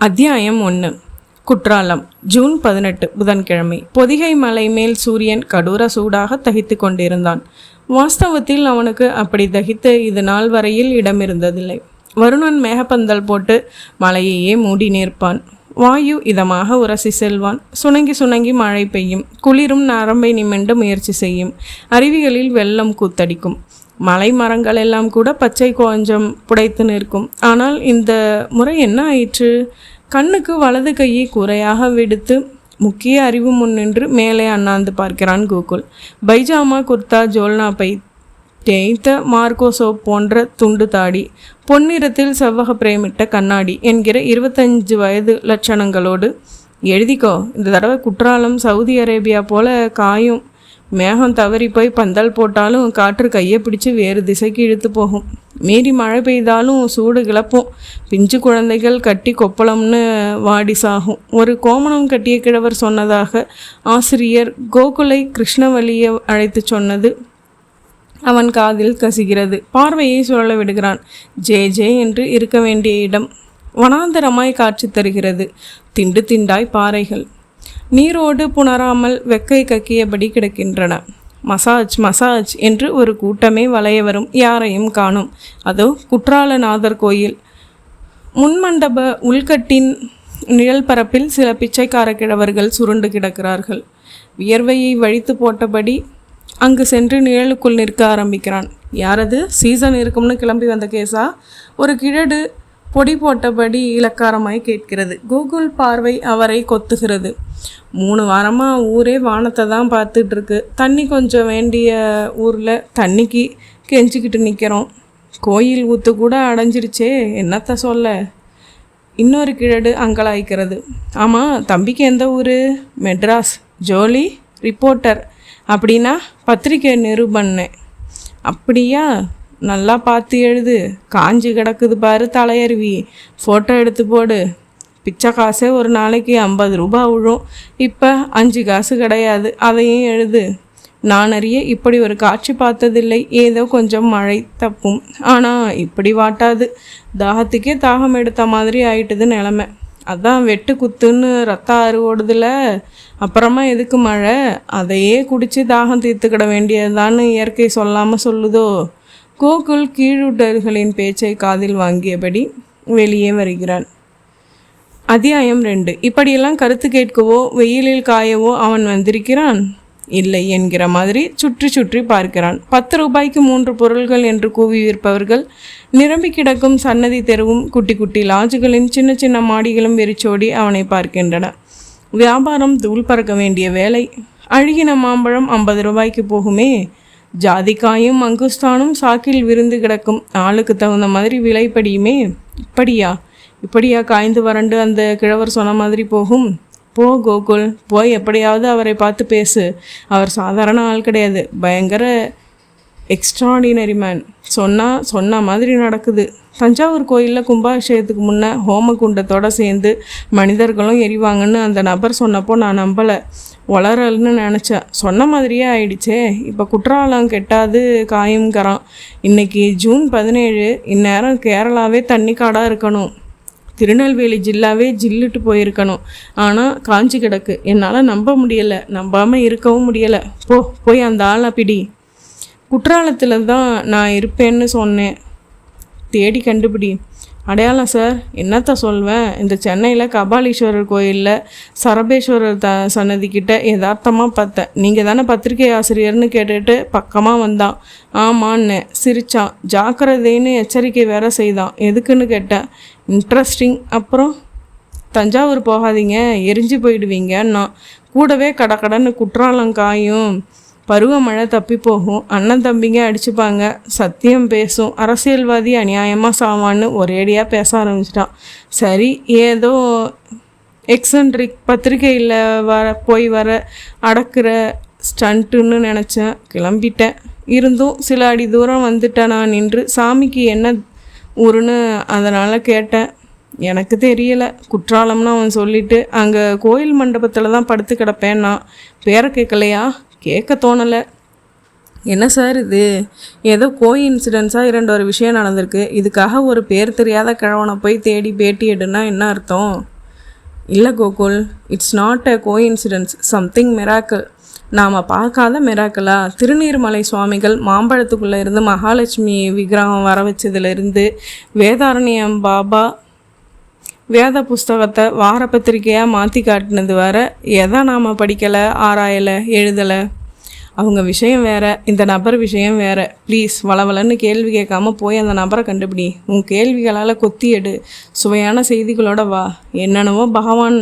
அத்தியாயம் 1. குற்றாலம். ஜூன் 18 புதன்கிழமை. பொதிகை மலை மேல் சூரியன் கடூர சூடாக தகித்து கொண்டிருந்தான். வாஸ்தவத்தில் அவனுக்கு அப்படி தகித்து இது நாள் வரையில் இடமிருந்ததில்லை. வருணன் மேகப்பந்தல் போட்டு மலையையே மூடி நிற்பான். வாயு இதமாக உரசி செல்வான். சுணங்கி சுணங்கி மழை பெய்யும். குளிரும் நரம்பை நிமிண்டு முயற்சி செய்யும். அருவிகளில் வெள்ளம் கூத்தடிக்கும். மலை மரங்கள் எல்லாம் கூட பச்சை கொஞ்சம் புடைத்து நிற்கும். ஆனால் இந்த முறை என்ன ஆயிற்று? கண்ணுக்கு வலது கையை குறையாக விடுத்து முக்கிய அறிவு முன்னின்று மேலே அண்ணாந்து பார்க்கிறான் கோகுல். பைஜாமா, குர்தா, ஜோல்னாப்பை, தேய்த்த மார்கோ சோப் போன்ற துண்டு தாடி, பொன்னிறத்தில் செவ்வக பிரேமிட்ட கண்ணாடி என்கிற 25 வயது லட்சணங்களோடு. எழுதிக்கோ, இந்த தடவை குற்றாலம் சவுதி அரேபியா போல காயும். மேகம் தவறி போய் பந்தல் போட்டாலும் காற்று கையை பிடிச்சி வேறு திசைக்கு இழுத்து போகும். மீறி மழை பெய்தாலும் சூடு கிளப்பும். பிஞ்சு குழந்தைகள் கட்டி கொப்பளம்னு வாடி சாகும். ஒரு கோமணம் கட்டிய கிழவர் சொன்னதாக ஆசிரியர் கோகுலை கிருஷ்ணவல்லியை அழைத்து சொன்னது அவன் காதில் கசிகிறது. பார்வையை சுழல விடுகிறான். ஜே ஜே என்று இருக்க வேண்டிய இடம் வனாந்தரமாய் காட்சி தருகிறது. திண்டு திண்டாய் பாறைகள் நீரோடு புணராமல் வெக்கை கக்கியபடி கிடக்கின்றன. மசாஜ் மசாஜ் என்று ஒரு கூட்டமே வளைய வரும். யாரையும் காணும். அதோ குற்றாலநாதர் கோயில் முன்மண்டப உள்கட்டின் நிழல் பரப்பில் சில பிச்சைக்கார கிழவர்கள் சுருண்டு கிடக்கிறார்கள். வியர்வையை வழித்து போட்டபடி அங்கு சென்று நிழலுக்குள் நிற்க ஆரம்பிக்கிறான். யாரது? சீசன் இருக்கும்னு கிளம்பி வந்த கேஸா? ஒரு கிழடு பொடி போட்டபடி இலக்காரமாய் கேட்கிறது. கூகுள் பார்வை அவரை கொத்துகிறது. 3 வாரமாக ஊரே வானத்தை தான் பார்த்துட்ருக்கு. தண்ணி கொஞ்சம் வேண்டிய ஊரில் தண்ணிக்கு கெஞ்சிக்கிட்டு நிற்கிறோம். கோயில் ஊற்று கூட அடைஞ்சிருச்சே, என்னத்த சொல்ல? இன்னொரு கிழடு அங்கலாய்க்கிறது. ஆமாம், தம்பிக்கு எந்த ஊர்? மெட்ராஸ். ஜோலி ரிப்போர்ட்டர். அப்படின்னா பத்திரிக்கை நிருபண்ணேன். அப்படியா? நல்லா பார்த்து எழுது. காஞ்சி கிடக்குது பாரு தலையருவி. ஃபோட்டோ எடுத்து போடு. பிச்சை காசே ஒரு நாளைக்கு 50 ரூபா விழும். இப்போ 5 காசு கிடையாது. அதையும் எழுது. நான் அறிய இப்படி ஒரு காட்சி பார்த்ததில்லை. ஏதோ கொஞ்சம் மழை தப்பும். ஆனால் இப்படி வாட்டாது. தாகத்துக்கே தாகம் எடுத்த மாதிரி ஆயிட்டுது நிலமை. அதான் வெட்டு குத்துன்னு ரத்த ஆறு ஓடுதில்ல. அப்புறமா எதுக்கு மழை? அதையே குடித்து தாகம் தீர்த்துக்கிட வேண்டியதுதான்னு இயற்கை சொல்லாமல் சொல்லுதோ? கோகுல் கீழுட்டர்களின் பேச்சை காதில் வாங்கியபடி வெளியே வருகிறான். அத்தியாயம் 2. இப்படியெல்லாம் கருத்து கேட்கவோ வெயிலில் காயவோ அவன் வந்திருக்கிறான் இல்லை என்கிற மாதிரி சுற்றி சுற்றி பார்க்கிறான். 10 ரூபாய்க்கு 3 பொருள்கள் என்று கூவி விற்பவர்கள் நிரம்பி கிடக்கும் சன்னதி தெருவும் குட்டி குட்டி லாட்ஜுகளின் சின்ன சின்ன மாடிகளும் வெறிச்சோடி அவனை பார்க்கின்றன. வியாபாரம் தூள் பறக்க வேண்டிய வேலை. அழுகின மாம்பழம் 50 ரூபாய்க்கு போகுமே. ஜாதிக்காயும் மங்குஸ்தானும் சாக்கில் விருந்து கிடக்கும். ஆளுக்கு தகுந்த மாதிரி விலைப்படியுமே. இப்படியா காய்ந்து வறண்டு அந்த கிழவர் சொன்ன மாதிரி போகும்? போ கோகுல், போய் எப்படியாவது அவரை பார்த்து பேசு. அவர் சாதாரண ஆள் கிடையாது. பயங்கர எக்ஸ்ட்ராடினரி மேன். சொன்ன மாதிரி நடக்குது. தஞ்சாவூர் கோயிலில் கும்பாபிஷேகத்துக்கு முன்னே ஹோமகுண்டத்தோடு சேர்ந்து மனிதர்களும் எரிவாங்கன்னு அந்த நபர் சொன்னப்போ நான் நம்பலை. வளரல்னு நினச்சேன். சொன்ன மாதிரியே ஆயிடுச்சே. இப்போ குற்றாலம் கெட்டாது காயுங்கிறான். இன்றைக்கி ஜூன் 17. இந்நேரம் கேரளாவே தண்ணி காடாக இருக்கணும். திருநெல்வேலி ஜில்லாவே ஜில்லுட்டு போயிருக்கணும். ஆனால் காஞ்சி கிடக்கு. என்னால் நம்ப முடியலை. நம்பாமல் இருக்கவும் முடியலை. போய் அந்த ஆளை பிடி. குற்றாலத்தில் தான் நான் இருப்பேன்னு சொன்னேன். தேடி கண்டுபிடி. அடையாளம் சார்? என்னத்த சொல்வேன்? இந்த சென்னையில் கபாலீஸ்வரர் கோயிலில் சரபேஸ்வரர் சன்னதிக்கிட்ட யதார்த்தமாக பார்த்தேன். நீங்கள் தானே பத்திரிகை ஆசிரியர்னு கேட்டுட்டு பக்கமாக வந்தான். ஆமான்னு சிரித்தான். ஜாக்கிரதைன்னு எச்சரிக்கை வேற செய்தான். எதுக்குன்னு கேட்டேன். இன்ட்ரெஸ்டிங். அப்புறம்? தஞ்சாவூர் போகாதீங்க, எரிஞ்சு போயிடுவீங்கன்னா. கூடவே கடன்னு குற்றாலம் காயும். பருவமழை தப்பி போகும். அண்ணன் தம்பிங்க அடிச்சுப்பாங்க. சத்தியம் பேசும். அரசியல்வாதி அநியாயமாக சாவான்னு ஒரேடியாக பேச ஆரம்பிச்சிட்டான். சரி, ஏதோ எக்ஸன்ட்ரிக் பத்திரிகையில் போய் வர அடக்கிற ஸ்டண்ட்டுன்னு நினச்சேன். கிளம்பிட்டேன். இருந்தும் சில அடி தூரம் வந்துட்டேன் நான் நின்று. சாமிக்கு என்ன ஊருன்னு அதனால் கேட்டேன். எனக்கு தெரியலை. குற்றாலம்னு அவன் சொல்லிவிட்டு அங்கே கோயில் மண்டபத்தில் தான் படுத்து கிடப்பேன். நான் பேரை கேட்கலையா? கேட்க தோணலை. என்ன சார் இது? ஏதோ இன்சிடென்ஸாக ஒரு விஷயம் நடந்திருக்கு, இதுக்காக ஒரு பேர் தெரியாத கிழவனை போய் தேடி பேட்டி எடுன்னா என்ன அர்த்தம்? இல்லை Gokul, it's not a incidence, something miracle. நாம் பார்க்காத மிராக்கிளா? திருநீர்மலை சுவாமிகள் மாம்பழத்துக்குள்ளே இருந்து மகாலட்சுமி விக்கிரகம் வர வச்சதுலேருந்து வேதாரண்யம் பாபா வேத புஸ்தகத்தை வார பத்திரிக்கையாக மாற்றி காட்டினது வர எதை நாம் படிக்கலை, ஆராயலை, எழுதலை. அவங்க விஷயம் வேறு, இந்த நபர் விஷயம் வேறு. ப்ளீஸ் வளவலன்னு கேள்வி கேட்காம போய் அந்த நபரை கண்டுபிடி. உன் கேள்விகளால் கொத்தி எடு, சுவையான செய்திகளோட வா. என்னென்னவோ பகவான்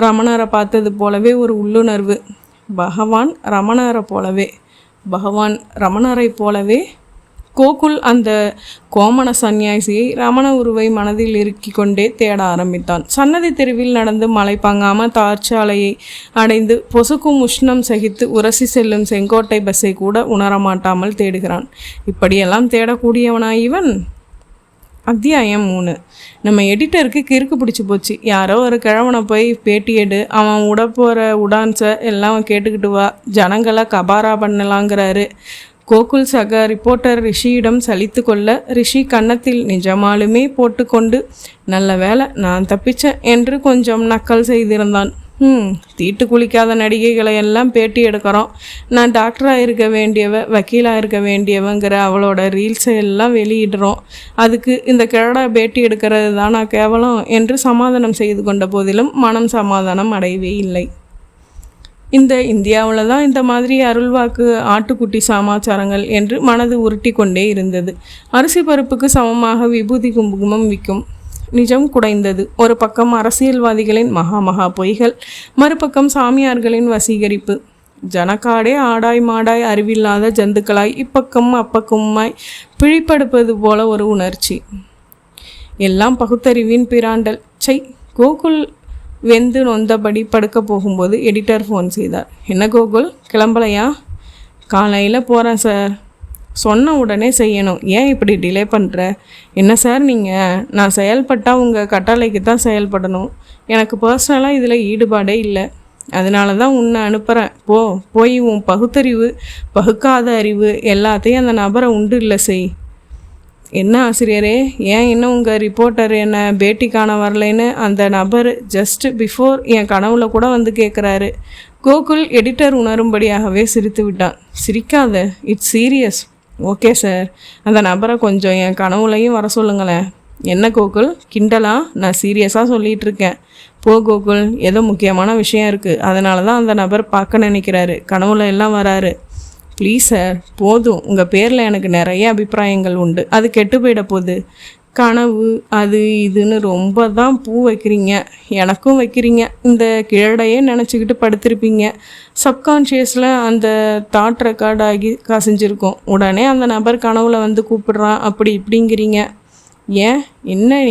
ரமணரை பார்த்தது போலவே ஒரு உள்ளுணர்வு. பகவான் ரமணரை போலவே கோகுல் அந்த கோமண சந்நியாசியை ரமண உருவை மனதில் இறுக்கி கொண்டே தேட ஆரம்பித்தான். சன்னதி தெருவில் நடந்து மலை பாங்காம தார்ச்சாலையை அடைந்து பொசுக்கும் உஷ்ணம் சகித்து உரசி செல்லும் செங்கோட்டை பஸ்ஸை கூட உணரமாட்டாமல் தேடுகிறான். இப்படியெல்லாம் தேடக்கூடியவனா இவன்? அத்தியாயம் 3. நம்ம எடிட்டருக்கு கிறுக்கு பிடிச்சி போச்சு. யாரோ ஒரு கிழவனை போய் பேட்டி எடு, அவன் உட போகிற உடான்ஸை எல்லாம் கேட்டுக்கிட்டு வா, ஜனங்களை கபாரா பண்ணலாங்கிறாரு. கோகுல் சக ரிப்போர்ட்டர் ரிஷியிடம் சலித்து கொள்ள ரிஷி கன்னத்தில் நிஜமாலுமே போட்டுக்கொண்டு நல்ல வேலை நான் தப்பிச்சேன் என்று கொஞ்சம் நக்கல் செய்திருந்தான். தீட்டு குளிக்காத நடிகைகளை எல்லாம் பேட்டி எடுக்கிறோம், நான் டாக்டராக இருக்க வேண்டியவ, வக்கீலாக இருக்க வேண்டியவங்கிற அவளோட ரீல்ஸை எல்லாம் வெளியிடுறோம், அதுக்கு இந்த கிழடா பேட்டி எடுக்கிறது தானா கேவலம் என்று சமாதானம் செய்து கொண்ட போதிலும் மனம் சமாதானம் அடையவே இல்லை. இந்த இந்தியாவில் தான் இந்த மாதிரி அருள்வாக்கு ஆட்டுக்குட்டி சமாச்சாரங்கள் என்று மனது உருட்டி கொண்டே இருந்தது. அரிசி பருப்புக்கு சமமாக விபூதி குங்குமம் விற்கும் நிஜம் குடைந்தது. ஒரு பக்கம் அரசியல்வாதிகளின் மகா பொய்கள், மறுபக்கம் சாமியார்களின் வசீகரிப்பு. ஜனக்காடே ஆடாய் மாடாய் அறிவில்லாத ஜந்துக்களாய் இப்பக்கம் அப்பக்கமாய் பிழிப்படுப்பது போல ஒரு உணர்ச்சி. எல்லாம் பகுத்தறிவின் பிராண்டல். கோகுல் வெந்து நொந்தபடி படுக்க போகும்போது எடிட்டர் ஃபோன் செய்தார். என்ன கோகுல், கிளம்பலையா? காலையில் போகிறேன் சார். சொன்ன உடனே செய்யணும், ஏன் இப்படி டிலே பண்ணுற? என்ன சார் நீங்கள், நான் செயல்பட்டால் உங்கள் கட்டளைக்கு தான் செயல்படணும். எனக்கு பர்சனலாக இதில் ஈடுபாடே இல்லை, அதனால தான் உன்னை அனுப்புகிறேன். போய் உன் பகுத்தறிவு பகுக்காத அறிவு எல்லாத்தையும் அந்த நபரை உண்டு இல்லை செய். என்ன ஆசிரியரே, ஏன் இன்னும் உங்கள் ரிப்போர்ட்டர் என்னை பேட்டி காண வரலைன்னு அந்த நபர் ஜஸ்ட் பிஃபோர் என் கனவுல கூட வந்து கேட்குறாரு. கோகுல் எடிட்டர் உணரும்படியாகவே சிரித்து விட்டான். சிரிக்காத, இட்ஸ் சீரியஸ். ஓகே சார், அந்த நபரை கொஞ்சம் என் கனவுலையும் வர சொல்லுங்களேன். என்ன கோகுல், கிண்டலா? நான் சீரியஸாக சொல்லிகிட்டு இருக்கேன். கோகுல், ஏதோ முக்கியமான விஷயம் இருக்குது, அதனால தான் அந்த நபர் பார்க்க நினைக்கிறாரு, கனவுல எல்லாம் வராரு. ப்ளீஸ் சார், போதும். உங்கள் பேரில் எனக்கு நிறைய அபிப்பிராயங்கள் உண்டு, அது கெட்டு போயிட போகுது. கனவு அது இதுன்னு ரொம்ப தான் பூ வைக்கிறீங்க, எனக்கும் வைக்கிறீங்க. இந்த கிழடையே நினச்சிக்கிட்டு படுத்திருப்பீங்க. சப்கான்ஷியஸில் அந்த தாட் ரெக்கார்ட் ஆகி கசிஞ்சிருக்கும். உடனே அந்த நபர் கனவுல வந்து கூப்பிடுறான், அப்படி இப்படிங்கிறீங்க. ஏன், என்ன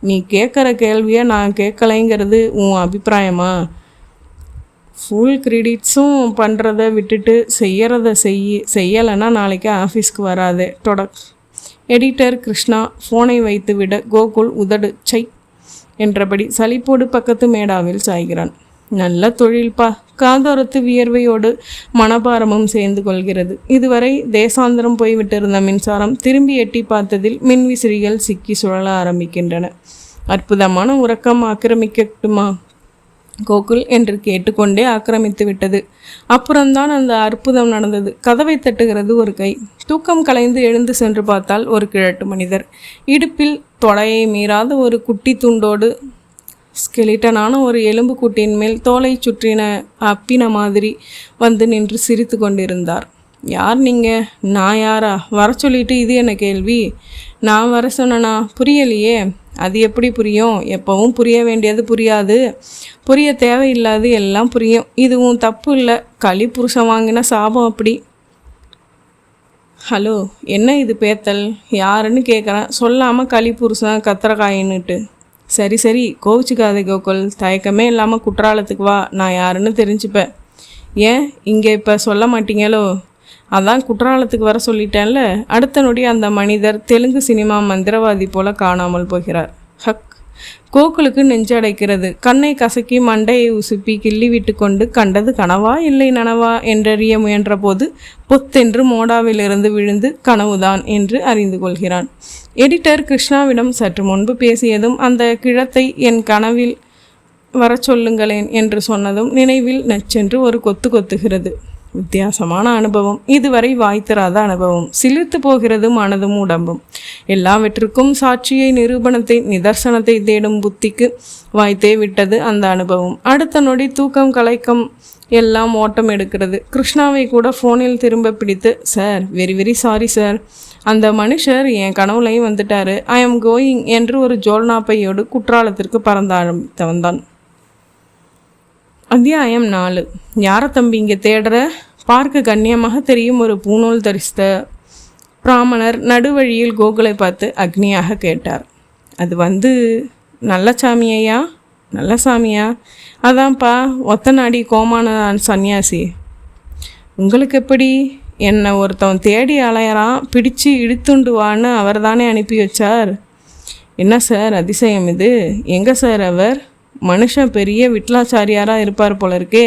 நீ கேட்குற கேள்வியை நான் கேட்கலைங்கிறது உன் அபிப்பிராயமா? ஃபுல் கிரெடிட்ஸும் பண்ணுறதை விட்டுட்டு செய்யலைன்னா நாளைக்கு ஆஃபீஸ்க்கு வராது. எடிட்டர் கிருஷ்ணா ஃபோனை வைத்து விட கோகுல் உதடு என்றபடி சலிப்போடு பக்கத்து மேடாவில் சாய்கிறான். நல்ல தொழில்பா. காதோரத்து வியர்வையோடு மனபாரமும் சேர்ந்து கொள்கிறது. இதுவரை தேசாந்திரம் போய்விட்டிருந்த மின்சாரம் திரும்பி எட்டி பார்த்ததில் மின்விசிறிகள் சிக்கி சுழல ஆரம்பிக்கின்றன. அற்புதமான உறக்கம் ஆக்கிரமிக்கட்டுமா கோகுல் என்று கேட்டுக்கொண்டே ஆக்கிரமித்து விட்டது. அப்புறம்தான் அந்த அற்புதம் நடந்தது. கதவை தட்டுகிறது ஒரு கை. தூக்கம் கலைந்து எழுந்து சென்று பார்த்தால் ஒரு கிழட்டு மனிதர். இடுப்பில் தொடையை மீறாத ஒரு குட்டி துண்டோடு ஸ்கெலிட்டனான ஒரு எலும்பு கூட்டின் மேல் தோலை சுற்றின அப்பின மாதிரி வந்து நின்று சிரித்து கொண்டிருந்தார். யார் நீங்கள்? நான் யாரா? வர சொல்லிட்டு இது என்ன கேள்வி? நான் வர சொன்னனா? புரியலையே. அது எப்படி புரியும்? எப்பவும் புரிய வேண்டியது புரியாது, புரிய தேவையில்லாது எல்லாம் புரியும். இதுவும் தப்பு இல்லை, களி புருஷன் வாங்கின சாபம் அப்படி. ஹலோ, என்ன இது பேத்தல்? யாருன்னு கேட்குறேன், சொல்லாமல் களி புருஷன் கத்திரக்காயின்னுட்டு. சரி கோவிச்சுக்காதே கோகுல், தயக்கமே இல்லாமல் குற்றாலத்துக்கு வா, நான் யாருன்னு தெரிஞ்சுப்பேன். ஏன் இங்கே இப்போ சொல்ல மாட்டீங்களோ? அதான் குற்றாலத்துக்கு வர சொல்லிட்டேன்ல. அடுத்த நொடி அந்த மனிதர் தெலுங்கு சினிமா மந்திரவாதி போல காணாமல் போகிறார். ஹக்! கோகுலுக்கு நெஞ்சடைக்கிறது. கண்ணை கசக்கி மண்டையை உசுப்பி கிள்ளி விட்டு கொண்டு கண்டது கனவா இல்லை நனவா என்றறிய முயன்ற போது பொத்தென்று மோடாவிலிருந்து விழுந்து கனவுதான் என்று அறிந்து கொள்கிறான். எடிட்டர் கிருஷ்ணாவிடம் சற்று முன்பு பேசியதும் அந்த கிழத்தை என் கனவில் வர சொல்லுங்களேன் என்று சொன்னதும் நினைவில் நச்சென்று ஒரு கொத்து கொத்துகிறது. வித்தியாசமான அனுபவம், இதுவரை வாய்த்திராத அனுபவம். சிலிர்த்து போகிறது மனதும் உடம்பும். எல்லாவற்றுக்கும் சாட்சியை, நிரூபணத்தை, நிதர்சனத்தை தேடும் புத்திக்கு வாய்த்தே விட்டது அந்த அனுபவம். அடுத்த நொடி தூக்கம் கலைக்கம் எல்லாம் ஓட்டம் எடுக்கிறது. கிருஷ்ணாவை கூட ஃபோனில் திரும்ப பிடித்து, sir very very sorry sir, அந்த மனுஷர் என் கனவுலையும் வந்துட்டாரு, ஐ எம் கோயிங் என்று ஒரு ஜோல்னாப்பையோடு குற்றாலத்திற்கு பறந்த ஆரம்பித்தவன் தான். அத்தியாயம் 4. யாரை தம்பி இங்கே தேடுற? பார்க்க கண்ணியமாக தெரியும் ஒரு பூநூல் தரிசித்த பிராமணர் நடுவழியில் கோகுலை பார்த்து அக்னியாக கேட்டார். அது நல்ல சாமியா? நல்ல சாமியா? அதான்ப்பா, ஒத்த நாடி கோமான சன்னியாசி. உங்களுக்கு எப்படி? என்னை ஒருத்தவன் தேடி அலையறான், பிடிச்சு இழுத்துண்டு வான்னு அவர் தானே அனுப்பி வச்சார். என்ன சார் அதிசயம் இது? எங்கே சார் அவர்? மனுஷன் பெரிய விட்லாச்சாரியாராக இருப்பார் போல இருக்கே.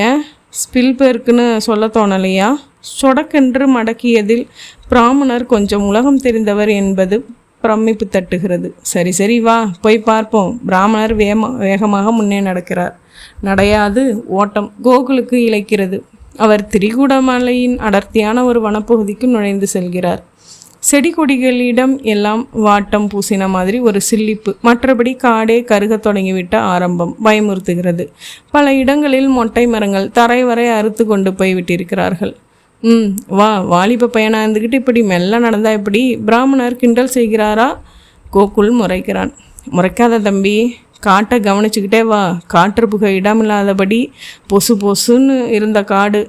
ஏன் ஸ்பில்பெர்க்குன்னு சொல்ல தோணலையா? சொடக்கென்று மடக்கியதில் பிராமணர் கொஞ்சம் உலகம் தெரிந்தவர் என்பது பிரமிப்பு தட்டுகிறது. சரி சரி வா போய் பார்ப்போம். பிராமணர் வேகமாக முன்னே நடக்கிறார். நடையாது ஓட்டம் கோகுலுக்கு இழைக்கிறது. அவர் திரிகூடமலையின் அடர்த்தியான ஒரு வனப்பகுதிக்கு நுழைந்து செல்கிறார். செடி கொடிகளிடம் எல்லாம் வாட்டம் பூசின மாதிரி ஒரு சில்லிப்பு. மற்றபடி காடே கருக தொடங்கிவிட்ட ஆரம்பம் பயமுறுத்துகிறது. பல இடங்களில் மொட்டை மரங்கள் தரை வரை அறுத்து கொண்டு போய் விட்டிருக்கிறார்கள். வா, வாலிப பையனா இருந்துக்கிட்டு இப்படி மெல்ல நடந்தா எப்படி? பிராமணர் கிண்டல் செய்கிறாரா? கோகுல் முறைக்கிறான். முறைக்காத தம்பி, காட்டை கவனிச்சுக்கிட்டே வா. காற்று புகை இடமில்லாதபடி பொசு பொசுன்னு இருந்த காடு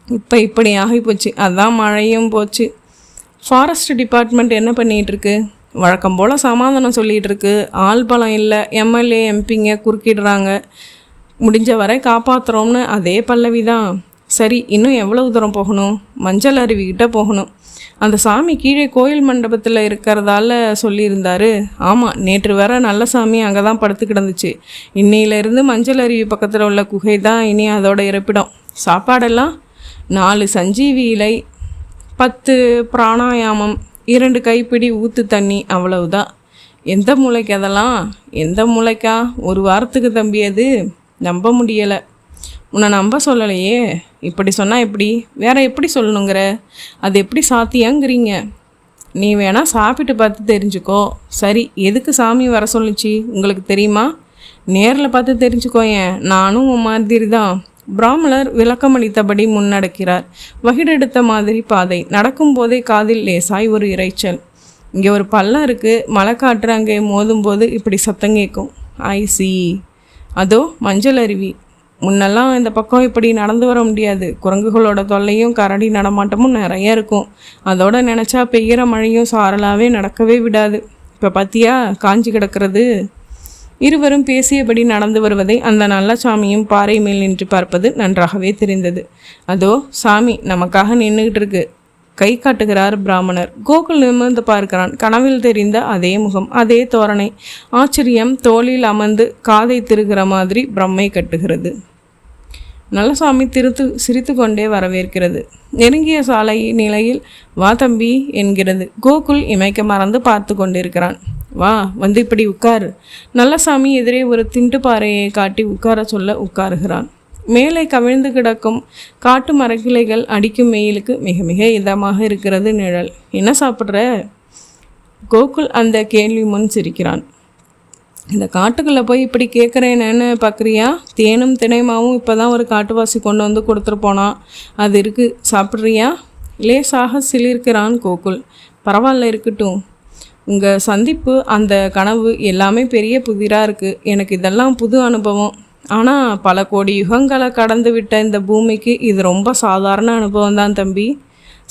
இப்போ இப்படி ஆகிப்போச்சு. அதான் மழையும் போச்சு. ஃபாரஸ்ட் டிபார்ட்மெண்ட் என்ன பண்ணிகிட்ருக்கு? வழக்கம் போல் சமாதானம் சொல்லிகிட்ருக்கு. ஆள் பலம் இல்லை, எம்எல்ஏ எம்பிங்க குறுக்கிடுறாங்க, முடிஞ்ச வரை காப்பாற்றுறோம்னு அதே பல்லவி தான். சரி, இன்னும் எவ்வளவு தூரம் போகணும்? மஞ்சள் அருவிக்கிட்ட போகணும். அந்த சாமி கீழே கோயில் மண்டபத்தில் இருக்கிறதால சொல்லியிருந்தாரு. ஆமாம், நேற்று வர நல்ல சாமி அங்கே தான் படுத்து கிடந்துச்சு. இன்னையிலேருந்து மஞ்சள் அருவி பக்கத்தில் உள்ள குகை தான் இனி அதோட இருப்பிடம். சாப்பாடெல்லாம் 4 சஞ்சீவி இலை, 10 பிராணாயாமம், 2 கைப்பிடி ஊற்று தண்ணி, அவ்வளவுதான். எந்த மூளைக்கு அதெல்லாம்? எந்த மூளைக்கா? ஒரு வாரத்துக்கு தம்பி அது. நம்ப முடியலை. உன்னை நம்ப சொல்லலையே. இப்படி சொன்னால் எப்படி? வேற எப்படி சொல்லணுங்கிற? அது எப்படி சாத்தியாங்கிறீங்க? நீ வேணால் சாப்பிட்டு பார்த்து தெரிஞ்சுக்கோ. சரி, எதுக்கு சாமி வர சொல்லிச்சு உங்களுக்கு தெரியுமா? நேரில் பார்த்து தெரிஞ்சுக்கோ. ஏன், நானும் உன் மாதிரி தான். பிராமணர் விளக்கமளித்தபடி முன்னடக்கிறார். வகிடெடுத்த மாதிரி பாதை. நடக்கும்போதே காதில் லேசாய் ஒரு இறைச்சல். இங்கே ஒரு பள்ளம் இருக்குது, மழை காற்று அங்கே மோதும்போது இப்படி சத்தம் கேட்கும். ஐசி, அதோ மஞ்சள் அருவி. முன்னெல்லாம் இந்த பக்கம் இப்படி நடந்து வர முடியாது. குரங்குகளோட தொல்லையும் கரடி நடமாட்டமும் நிறைய இருக்கும். அதோட நினச்சா பெய்கிற மழையும் சாரலாகவே நடக்கவே விடாது. இப்போ பார்த்தியா காஞ்சி கிடக்கிறது. இருவரும் பேசியபடி நடந்து வருவதை அந்த நல்ல சாமியும் பாறை மேல் நின்று பார்ப்பது நன்றாகவே தெரிந்தது. அதோ சாமி நமக்காக நின்றுகிட்டு இருக்கு. கை காட்டுகிறார் பிராமணர். கோகுல் நிமிர்ந்து பார்க்கிறான். கனவில் தெரிந்த அதே முகம், அதே தோரணை. ஆச்சரியம் தோளில் அமர்ந்து காதை திருகிற மாதிரி பிரம்மை கட்டுகிறது. நல்லசாமி சிரித்து கொண்டே வரவேற்கிறது. நெருங்கிய சாலை நிலையில் வா தம்பி என்கிறது. கோகுல் இமைக்க மறந்து பார்த்து கொண்டிருக்கிறான். வா, வந்து இப்படி உட்காரு. நல்லசாமி எதிரே ஒரு திண்டு பாறையை காட்டி உட்கார சொல்ல உட்காருகிறான். மேலே கவிழ்ந்து கிடக்கும் காட்டு மரக்கிளைகள் அடிக்கும் வெயிலுக்கு மிக மிக இதமாக இருக்கிறது நிழல். என்ன சாப்பிட்ற? கோகுல் அந்த கேள்வி முன் சிரிக்கிறான். இந்த காட்டுக்குள்ளே போய் இப்படி கேட்குறேன்னு பார்க்குறியா? தேனும் தினைமாவும் இப்போ தான் ஒரு காட்டுவாசி கொண்டு வந்து கொடுத்துட்டு போனான். அது இருக்குது, சாப்பிட்றியா? லேசாக சிலிர்க்கிறான் கோகுல். பரவாயில்ல, இருக்கட்டும். உங்கள் சந்திப்பு, அந்த கனவு எல்லாமே பெரிய புதிராக இருக்குது. எனக்கு இதெல்லாம் புது அனுபவம். ஆனால் பல கோடி யுகங்களை கடந்து விட்ட இந்த பூமிக்கு இது ரொம்ப சாதாரண அனுபவம் தான் தம்பி.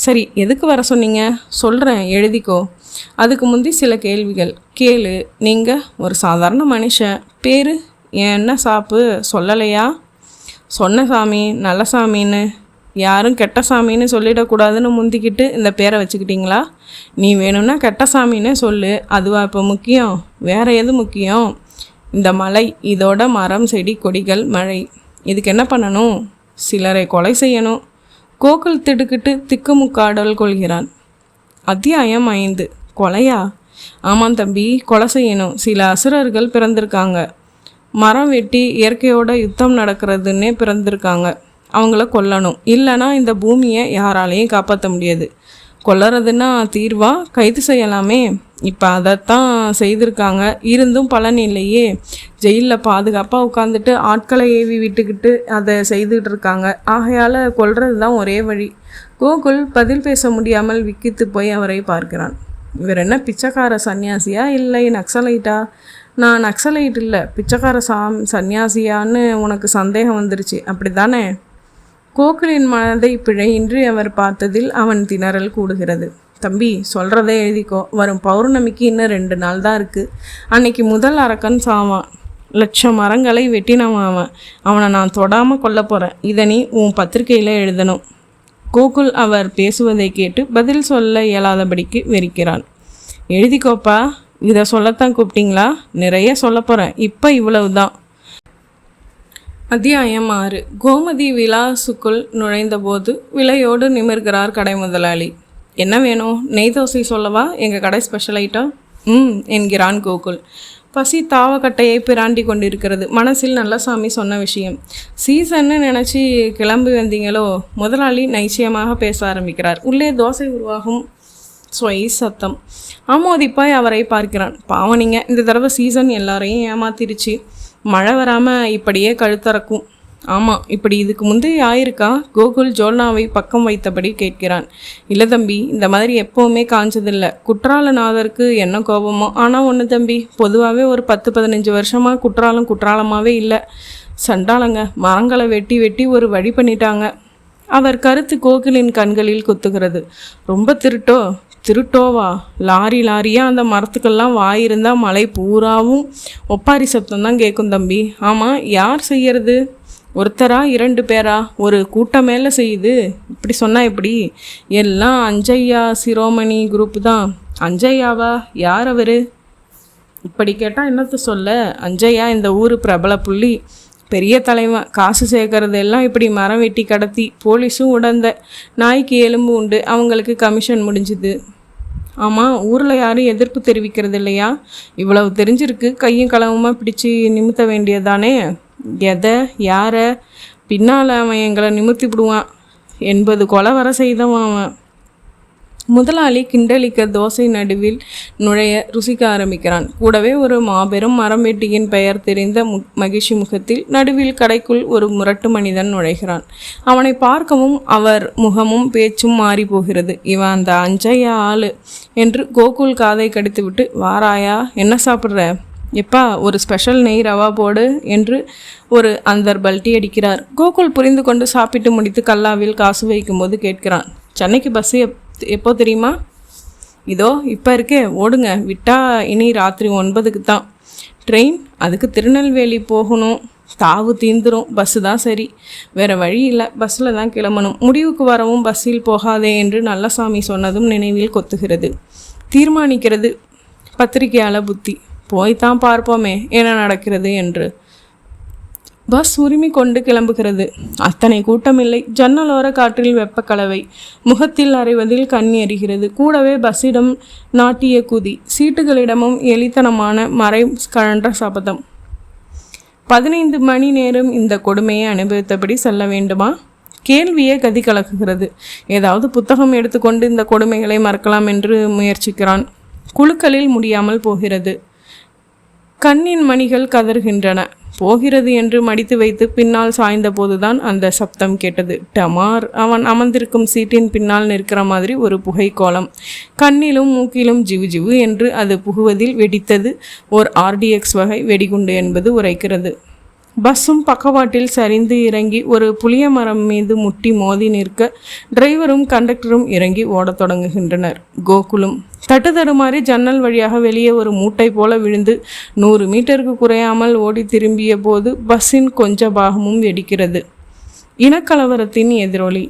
சரி, எதுக்கு வர சொன்னீங்க? சொல்கிறேன், எழுதிக்கோ. அதுக்கு முந்தி சில கேள்விகள் கேளு. நீங்கள் ஒரு சாதாரண மனுஷன். பேர் என்ன சாப்பு சொல்லலையா? சொன்ன சாமி நல்ல சாமின்னு. யாரும் கெட்ட சாமின்னு சொல்லிடக்கூடாதுன்னு முந்திக்கிட்டு இந்த பேரை வச்சுக்கிட்டீங்களா? நீ வேணும்னா கெட்ட சாமின்னு சொல்லு, அதுவா இப்போ முக்கியம்? வேறு எது முக்கியம்? இந்த மலை, இதோட மரம் செடி கொடிகள் மழை, இதுக்கு என்ன பண்ணணும்? சிலரை கொலை செய்யணும். கோகுல் திடுக்கிட்டு திக்குமுக்காடல் கொள்கிறான். அத்தியாயம் 5. கொலையா? ஆமாம் தம்பி, கொலை செய்யணும். சில அசுரர்கள் பிறந்திருக்காங்க. மரம் வெட்டி இயற்கையோட யுத்தம் நடக்கிறதுன்னே பிறந்திருக்காங்க. அவங்கள கொல்லணும். இல்லைனா இந்த பூமியை யாராலையும் காப்பாற்ற முடியாது. கொல்லறதுன்னா தீர்வா? கைது செய்யலாமே. இப்போ அதைத்தான் செய்திருக்காங்க. இருந்தும் பலன் இல்லையே. ஜெயிலில் பாதுகாப்பாக உட்காந்துட்டு ஆட்களை ஏவி விட்டுக்கிட்டு அதை செய்துகிட்டு இருக்காங்க. ஆகையால் கொல்றது தான் ஒரே வழி. கோகுல் பதில் பேச முடியாமல் விக்கித்து போய் அவரை பார்க்கிறான். இவர் என்ன பிச்சைக்கார சன்னியாசியா இல்லை நக்சலைட்டா? நான் நக்சலைட் இல்லை, பிச்சைக்கார சன்னியாசியான்னு உனக்கு சந்தேகம் வந்துருச்சு, அப்படி தானே? கோகுலின் மனதை பிழையின்றி அவர் பார்த்ததில் அவன் திணறல் கூடுகிறது. தம்பி, சொல்கிறதே எழுதிக்கோ. வரும் பௌர்ணமிக்கு இன்னும் 2 நாள் தான் இருக்குது. அன்னைக்கு முதல் அரக்கன் சாவான். 1,00,000 மரங்களை வெட்டினவன். அவனை நான் தொடாமல் கொல்ல போகிறேன். இதை நீ உன் பத்திரிகையில் எழுதணும். கோகுல் அவர் பேசுவதை கேட்டு பதில் சொல்ல இயலாதபடிக்கு வெறிக்கிறான். எழுதிக்கோப்பா. இதை சொல்லத்தான் கூப்பிட்டீங்களா? நிறைய சொல்ல போகிறேன். இப்போ இவ்வளவுதான். அத்தியாயம் 6. கோமதி விலாசுக்குள் நுழைந்தபோது விலையோடு நிமிர்கிறார் கடை முதலாளி. என்ன வேணும்? நெய் தோசை சொல்லவா? எங்கள் கடை ஸ்பெஷல் ஐட்டம். என்கிறான் கோகுல். பசி தாவக்கட்டையை பிராண்டி கொண்டிருக்கிறது. மனசில் நல்லசாமி சொன்ன விஷயம். சீசன்னு நினச்சி கிளம்பி வந்தீங்களோ? முதலாளி நைச்சியமாக பேச ஆரம்பிக்கிறார். உள்ளே தோசை உருவாகும் சொய் சத்தம். ஆமோதிப்பாய் அவரை பார்க்கிறான். பாவனிங்க, இந்த தடவை சீசன் எல்லாரையும் ஏமாத்திருச்சு. மழை வராமல் இப்படியே கழுத்தறக்கும். ஆமாம், இப்படி இதுக்கு முந்தைய ஆயிருக்கா? கோகுல் ஜோல்னாவை பக்கம் வைத்தபடி கேட்கிறான். இல்லை தம்பி, இந்த மாதிரி எப்போவுமே காஞ்சதில்லை. குற்றாலநாதருக்கு என்ன கோபமோ. ஆனால் ஒன்று தம்பி, பொதுவாகவே ஒரு 10-15 வருஷமாக குற்றாலமாகவே இல்லை. சண்டாளங்க மரங்களை வெட்டி வெட்டி ஒரு வழி பண்ணிட்டாங்க. அவர் கருத்து கோகுலின் கண்களில் குத்துகிறது. ரொம்ப திருட்டோவா? லாரியாக அந்த மரத்துக்கெல்லாம் வாயிருந்தால் மலை பூராவும் ஒப்பாரி சத்தம் தான் கேட்கும் தம்பி. ஆமாம், யார் செய்யறது? ஒருத்தரா 2 பேரா? ஒரு கூட்டம் மேலே செய்யுது. இப்படி சொன்னால் எப்படி? எல்லாம் அஞ்சையா சிரோமணி குரூப்பு தான். அஞ்சையாவா? யார் அவர்? இப்படி கேட்டால் என்னத்த சொல்ல? அஞ்சையா இந்த ஊர் பிரபல புள்ளி, பெரிய தலைவன். காசு சேர்க்கறது எல்லாம் இப்படி மரம் வெட்டி கடத்தி. போலீஸும் உடந்த. நாய்க்கு எலும்பு உண்டு. அவங்களுக்கு கமிஷன் முடிஞ்சுது. ஆமாம், ஊரில் யாரும் எதிர்ப்பு தெரிவிக்கிறது இல்லையா? இவ்வளவு தெரிஞ்சிருக்கு. கையும் களவுமாக பிடிச்சி நிமித்த வேண்டியதானே? எதை? யாரை? பின்னால் அவன் எங்களை நிமித்தி விடுவான். 80 கொலை வர செய்தவன் அவன். முதலாளி கிண்டலிக்க தோசை நடுவில் நுழைய ருசிக்க ஆரம்பிக்கிறான். கூடவே ஒரு மாபெரும் மரம் வெட்டியின் பெயர் தெரிந்த மகிழ்ச்சி முகத்தில் நடுவில் கடைக்குள் ஒரு முரட்டு மனிதன் நுழைகிறான். அவனை பார்க்கவும் அவர் முகமும் பேச்சும் மாறி போகிறது. இவன் அந்த அஞ்சையா ஆளு என்று கோகுல் காதை கடித்துவிட்டு, வாராயா, என்ன சாப்பிட்ற? எப்பா, ஒரு ஸ்பெஷல் நெய் ரவா போடு என்று ஒரு அந்தர் பல்ட்டி அடிக்கிறார். கோகுல் புரிந்து கொண்டு சாப்பிட்டு முடித்து கல்லாவில் காசு வைக்கும்போது கேட்கிறான். சென்னைக்கு பஸ்ஸு எப்போ தெரியுமா? இதோ இப்போ இருக்கே, ஓடுங்க. விட்டால் இனி ராத்திரி 9க்கு தான் ட்ரெயின். அதுக்கு திருநெல்வேலி போகணும். தாவு தீந்துரும். பஸ்ஸு தான் சரி, வேறு வழி இல்லை. பஸ்ஸில் தான் கிளம்பணும். முடிவுக்கு வரவும் பஸ்ஸில் போகாதே என்று நல்லசாமி சொன்னதும் நினைவில் கொத்துகிறது. தீர்மானிக்கிறது பத்திரிகையால் புத்தி. போய்தான் பார்ப்போமே என்ன நடக்கிறது என்று. பஸ் உரிமை கொண்டு கிளம்புகிறது. அத்தனை கூட்டமில்லை. ஜன்னலோர காற்றில் வெப்பக்கலவை. முகத்தில் அறைவதில் கண் எறிகிறது. கூடவே பஸ்ஸிடம் நாட்டிய குதி. சீட்டுகளிடமும் எளித்தனமான மறை கழன்ற சபதம். 15 மணி நேரம் இந்த கொடுமையை அனுபவித்தபடி செல்ல வேண்டுமா? கேள்வியே கதி கலக்குகிறது. ஏதாவது புத்தகம் எடுத்துக்கொண்டு இந்த கொடுமைகளை மறக்கலாம் என்று முயற்சிக்கிறான். குழுக்களில் முடியாமல் போகிறது. கண்ணின் மணிகள் கதறுகின்றன. போகிறது என்று மடித்து வைத்து பின்னால் சாய்ந்த போதுதான் அந்த சப்தம் கேட்டது. டமார். அவன் அமர்ந்திருக்கும் சீட்டின் பின்னால் நிற்கிற மாதிரி ஒரு புகைக்கோளம். கண்ணிலும் மூக்கிலும் ஜிவு ஜிவு என்று அது புகுவதில் வெடித்தது. ஓர் RDX வகை வெடிகுண்டு என்பது உரைக்கிறது. பஸ்ஸும் பக்கவாட்டில் சரிந்து இறங்கி ஒரு புளிய மரம் மீது முட்டி மோதி நிற்க டிரைவரும் கண்டக்டரும் இறங்கி ஓடத் தொடங்குகின்றனர். கோகுலும் தட்டுத்தடுமாறி ஜன்னல் வழியாக வெளியே ஒரு மூட்டை போல விழுந்து 100 மீட்டருக்கு குறையாமல் ஓடி திரும்பிய போது பஸ்ஸின் கொஞ்ச பாகமும் வெடிக்கிறது. இனக்கலவரத்தின் எதிரொலி.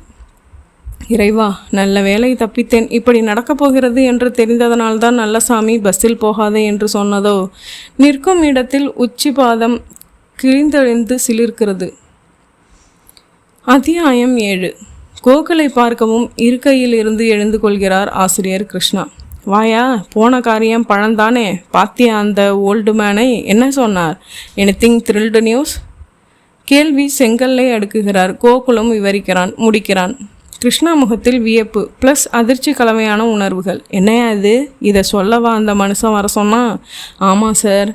இறைவா, நல்ல வேளை தப்பித்தேன். இப்படி நடக்கப் போகிறது என்று தெரிந்ததனால்தான் நல்லசாமி பஸ்ஸில் போகாதே என்று சொன்னதோ? நிற்கும் இடத்தில் உச்சி பாதம் கிழிந்தெழுந்து சிலிர்க்கிறது. அத்தியாயம் 7. கோகுலை பார்க்கவும் இருக்கையில் இருந்து எழுந்து கொள்கிறார் ஆசிரியர் கிருஷ்ணா. வாயா, போன காரியம் பழந்தானே, பாத்தியா அந்த ஓல்டு மேனை? என்ன சொன்னார்? Anything thrilled news? கேள்வி செங்கல்லை அடுக்குகிறார். கோகுலம் விவரிக்கிறான், முடிக்கிறான். கிருஷ்ணா முகத்தில் வியப்பு ப்ளஸ் அதிர்ச்சி கலவையான உணர்வுகள். என்னையா இது? இதை சொல்லவா அந்த மனுஷன் வர சொன்னா? ஆமாம் சார்.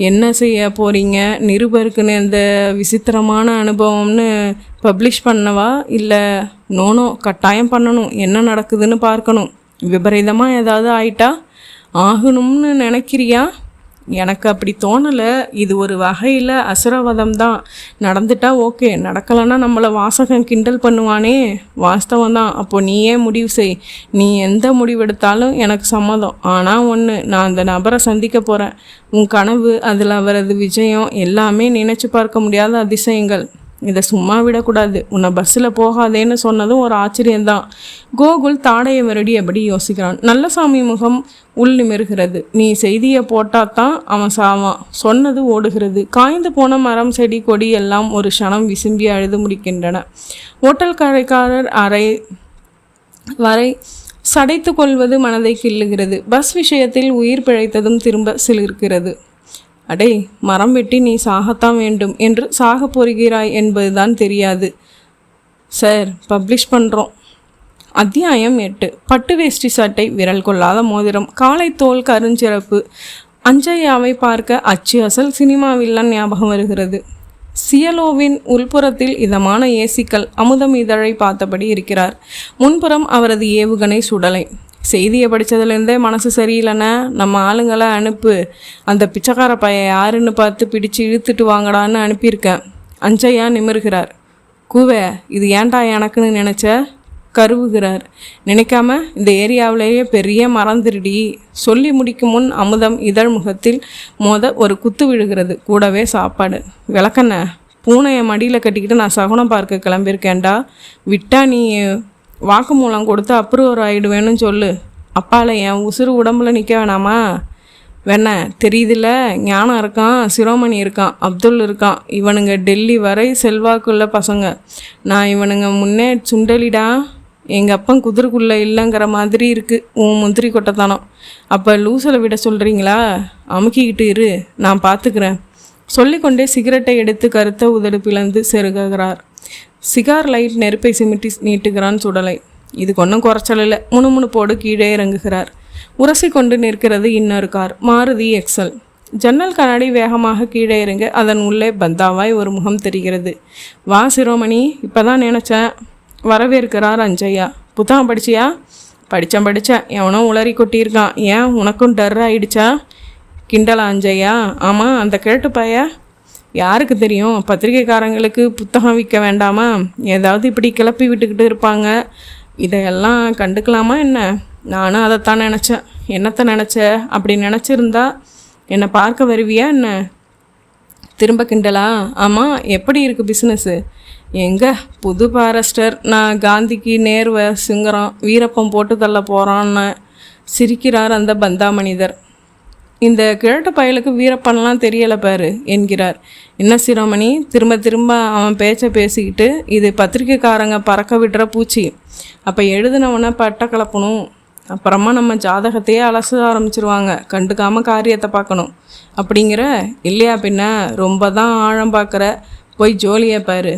என்ன செய்ய போகிறீங்க? நிருபருக்குன்னு இந்த விசித்திரமான அனுபவம்னு பப்ளிஷ் பண்ணவா? இல்லை நோனோ, கட்டாயம் பண்ணணும். என்ன நடக்குதுன்னு பார்க்கணும். விபரீதமாக ஏதாவது ஆயிட்டா ஆகணும்னு நினைக்கிறியா? எனக்கு அப்படி தோணலை. இது ஒரு வகையில் அசுரவதம் தான். நடந்துட்டா ஓகே, நடக்கலைன்னா நம்மளை வாசகன் கிண்டல் பண்ணுவானே. வாஸ்தவம் தான். அப்போ நீயே முடிவு செய். நீ எந்த முடிவெடுத்தாலும் எனக்கு சம்மதம். ஆனால் ஒன்று, நான் அந்த நபரை சந்திக்க போகிறேன். உன் கனவு, அதில் அவரது விஜயம் எல்லாமே நினச்சி பார்க்க முடியாத அதிசயங்கள். இதை சும்மா விடக்கூடாது. உன்னை பஸ்ஸில் போகாதேன்னு சொன்னதும் ஒரு ஆச்சரியந்தான். கோகுல் தாடையை வருடியபடி யோசிக்கிறான். நல்லசாமி முகம் உள் நிமிர்கிறது. நீ செய்தியை போட்டாதான் அவன் சாவான். சொன்னது ஓடுகிறது. காய்ந்து போன மரம் செடி கொடி எல்லாம் ஒரு க்ஷணம் விசும்பி அழுது முடிக்கின்றன. ஓட்டல் கடைக்காரர் வரை சடைத்து கொள்வது மனதை கிள்ளுகிறது. பஸ் விஷயத்தில் உயிர் பிழைத்ததும் திரும்ப சிலிர்க்கிறது. அடே, மரம் வெட்டி நீ சாகத்தான் வேண்டும் என்று சாக போகிறாய் என்பதுதான் தெரியாது. சார், பப்ளிஷ் பண்ணுறோம். அத்தியாயம் 8. பட்டு வேஷ்டி சட்டை, விரல் கொள்ளாத மோதிரம், காலை தோல் கருஞ்சிறப்பு. அஞ்சையாவை பார்க்க அச்சு அசல் சினிமாவில்லாம் ஞாபகம் வருகிறது. சியலோவின் உள்புறத்தில் இதமான ஏசிக்கள் அமுதம் இதழை பார்த்தபடி இருக்கிறார். முன்புறம் அவரது ஏவுகணை சுடலை. செய்தியை படித்ததுலேருந்தே மனசு சரியில்லைன்னா நம்ம ஆளுங்களை அனுப்பு. அந்த பிச்சைக்கார பையன் யாருன்னு பார்த்து பிடிச்சு இழுத்துட்டு வாங்கடான்னு அனுப்பியிருக்கேன். அஞ்சையா நிமிர்கிறார். கூவே, இது ஏன்டா எனக்குன்னு நினச்ச? கருவுகிறார். நினைக்காம இந்த ஏரியாவிலேயே பெரிய மறந்துருடி. சொல்லி முடிக்கும் முன் அமுதம் இதழ் முகத்தில் ஒரு குத்து விழுகிறது. கூடவே சாப்பாடு. விளக்கண்ண, பூனையை மடியில் கட்டிக்கிட்டு நான் சகுனம் பார்க்க கிளம்பியிருக்கேன்டா. விட்டா நீ வாக்குமூலம் கொடுத்து அப்ரூவர் ஆகிடுவேன்னு சொல்லு. அப்பால என் உசுறு உடம்புல நிற்க வேணாமா? வேண தெரியுதுல்ல, ஞானம் இருக்கான், சிரோமணி இருக்கான், அப்துல் இருக்கான். இவனுங்க டெல்லி வரை செல்வாக்குள்ள பசங்க. நான் இவனுங்க முன்னே சுண்டலிடா. எங்கள் அப்பன் குதிரைக்குள்ளே இல்லைங்கிற மாதிரி இருக்குது உன் முந்திரி கொட்டத்தானம். அப்போ லூசில் விட சொல்கிறீங்களா? அமுக்கிக்கிட்டு இரு, நான் பார்த்துக்கிறேன். சொல்லிக்கொண்டே சிகரெட்டை எடுத்து கருத்த உதடு பிளந்து செருகுகிறார். சிகார் லைட் நெருப்பை சிமிட்டி நீட்டுகிறான் சுடலை. இதுக்கு ஒன்றும் குறைச்சல் இல்லை. முணுமுணுப்போடு கீழே இறங்குகிறார். உரசி கொண்டு நிற்கிறது இன்னொரு கார், மாருதி எக்ஸல். ஜன்னல் கண்ணாடி வேகமாக கீழே இறங்க அதன் உள்ளே பந்தாவாய் ஒரு முகம் தெரிகிறது. வா சிரோமணி, இப்போ தான் நினச்சேன். வரவேற்கிறார் அஞ்சையா. புத்தகம் படிச்சியா? படித்தேன். எவனோ உளறி கொட்டியிருக்கான். ஏன், உனக்கும் டர் ஆயிடுச்சா? கிண்டலா அஞ்சையா? ஆமாம், அந்த கேட்டு பைய யாருக்கு தெரியும்? பத்திரிகைக்காரங்களுக்கு புத்தகம் விற்க வேண்டாமா? ஏதாவது இப்படி கிளப்பி விட்டுக்கிட்டு இருப்பாங்க. இதையெல்லாம் கண்டுக்கலாமா என்ன? நானும் அதைத்தான் நினச்சேன். என்னத்தை நினச்ச? அப்படி நினச்சிருந்தா என்னை பார்க்க வருவியா என்ன? திரும்ப கிண்டலா? ஆமாம், எப்படி இருக்குது பிஸ்னஸ்ஸு? எங்கே புது பாரஸ்டர், நான் காந்திக்கு நேர்வ சிங்கரம் வீரப்பம் போட்டு தள்ள போகிறான்னு சிரிக்கிறார் அந்த பந்தா மனிதர். இந்த கிழட்டு பயலுக்கு வீரப்பன்லாம் தெரியலை பாரு என்கிறார். என்ன சிரோமணி, திரும்ப திரும்ப அவன் பேச்சை பேசிக்கிட்டு? இது பத்திரிக்கைக்காரங்க பறக்க விடுற பூச்சி. அப்போ எழுதுனவனை பட்ட கலப்பணும். அப்புறமா நம்ம ஜாதகத்தையே அலச ஆரம்பிச்சிருவாங்க. கண்டுக்காமல் காரியத்தை பார்க்கணும் அப்படிங்கிற இல்லையா? பின்ன ரொம்ப தான் ஆழம் பார்க்குற. போய் ஜோலியை பாரு.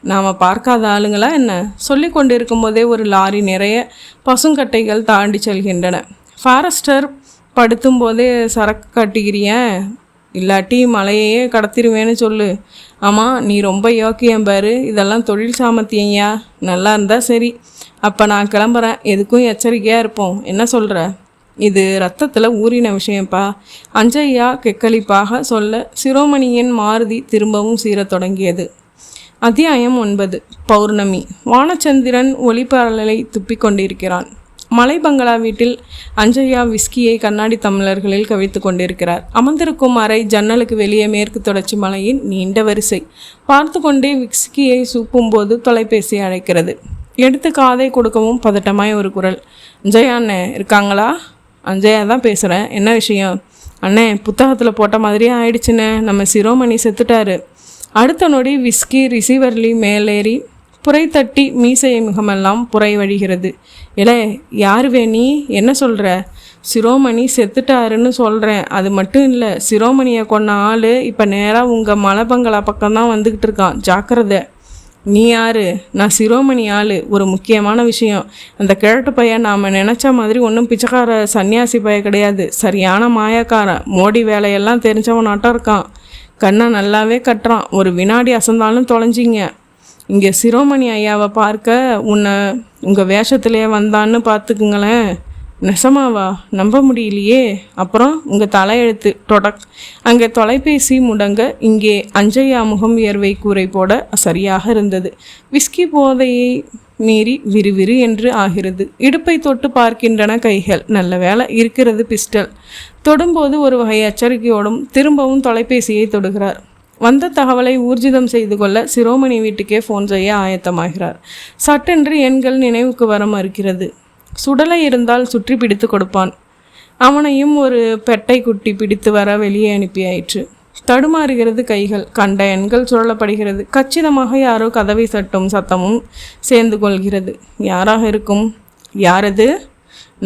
நாம் பார்க்காத ஆளுங்களா என்ன? சொல்லி கொண்டு இருக்கும்போதே ஒரு லாரி நிறைய பசுங்கட்டைகள் தாண்டி செல்கின்றன. ஃபாரஸ்டர் படுத்தும்போதே சரக்கு கட்டிக்கிறிய, இல்லாட்டி மலையையே கடத்திடுவேன்னு சொல்லு. ஆமாம், நீ ரொம்ப யோக்கியம் பாரு. இதெல்லாம் தொழில் சாமர்த்தியா? நல்லா இருந்தால் சரி. அப்போ நான் கிளம்புறேன். எதுக்கும் எச்சரிக்கையாக இருப்போம். என்ன சொல்கிற? இது ரத்தத்தில் ஊறின விஷயம்ப்பா. அஞ்சையா கெக்களிப்பாக சொல்ல சிரோமணியின் மாருதி திரும்பவும் சீரத் தொடங்கியது. அத்தியாயம் 9. பௌர்ணமி. வானச்சந்திரன் ஒளிப்பரலை துப்பிக் கொண்டிருக்கிறான். மலை பங்களா வீட்டில் அஞ்சையா விஸ்கியை கண்ணாடி தம்ளர்களில் கவித்து கொண்டிருக்கிறார். அமர்ந்திருக்கும் அறை ஜன்னலுக்கு வெளியே மேற்கு தொடர்ச்சி மலையின் நீண்ட வரிசை. பார்த்து கொண்டே விஸ்கியை சூப்பும்போது தொலைபேசி அழைக்கிறது. எடுத்து காதை கொடுக்கவும் பதட்டமாய் ஒரு குரல். அஞ்சயா அண்ணே இருக்காங்களா? அஞ்சயா தான் பேசுகிறேன். என்ன விஷயம்? அண்ணே, புத்தகத்தில் போட்ட மாதிரியே ஆயிடுச்சுண்ணே. நம்ம சிரோமணி செத்துட்டாரு. அடுத்த நொடி விஸ்கி ரிசீவர்லி மேலேறி புரை தட்டி மீசையை முகமெல்லாம் புரை வழிகிறது. இல்லை, யாருவே நீ? என்ன சொல்கிற? சிரோமணி செத்துட்டாருன்னு சொல்கிறேன். அது மட்டும் இல்லை, சிரோமணியை கொன்ன ஆள் இப்போ நேராக உங்கள் மலைபங்களா பக்கம்தான் வந்துக்கிட்டு இருக்கான். ஜாக்கிரதை. நீ யாரு? நான் சிரோமணி ஆள். ஒரு முக்கியமான விஷயம். அந்த கிழட்டு பையன் நாம் நினச்ச மாதிரி ஒன்றும் பிச்சைக்கார சன்னியாசி பைய கிடையாது. சரியான மாயக்காரன். மோடி வேலையெல்லாம் தெரிஞ்சவனாட்டம் இருக்கான். கண்ணை நல்லாவே கட்டுறான். ஒரு வினாடி அசந்தாலும் தொலைஞ்சிங்க. இங்கே சிரோமணி ஐயாவை பார்க்க உங்கள் வேஷத்துலேயே வந்தான்னு பார்த்துக்குங்களேன். நெசமாவா? நம்ப முடியலையே. அப்புறம் உங்கள் தலையெழுத்து டொடக். அங்கே தொலைபேசி முடங்க இங்கே அஞ்சையா முகம் வியர்வை கூரை போட சரியாக இருந்தது. விஸ்கி போதையை மீறி விறுவிறு என்று ஆகிறது. இடுப்பை தொட்டு பார்க்கின்றன கைகள். நல்ல வேலை இருக்கிறது பிஸ்டல். தொடும்போது ஒரு வகை எச்சரிக்கையோடும் திரும்பவும் தொலைபேசியை தொடுகிறார். வந்த தகவலை ஊர்ஜிதம் செய்து கொள்ள சிரோமணி வீட்டுக்கே ஃபோன் செய்ய ஆயத்தமாகிறார். சட்டென்று எண்கள் நினைவுக்கு வர மறுக்கிறது. சுடலை இருந்தால் சுற்றி பிடித்து கொடுப்பான். அவனையும் ஒரு பெட்டை குட்டி பிடித்து வர வெளியே அனுப்பியாயிற்று. தடுமாறுகிறது கைகள். கண்ட எண்கள் சுழலப்படுகிறது. கச்சிதமாக யாரோ கதவை தட்டும் சத்தமும் சேர்ந்து கொள்கிறது. யாராக இருக்கும்? யாரது?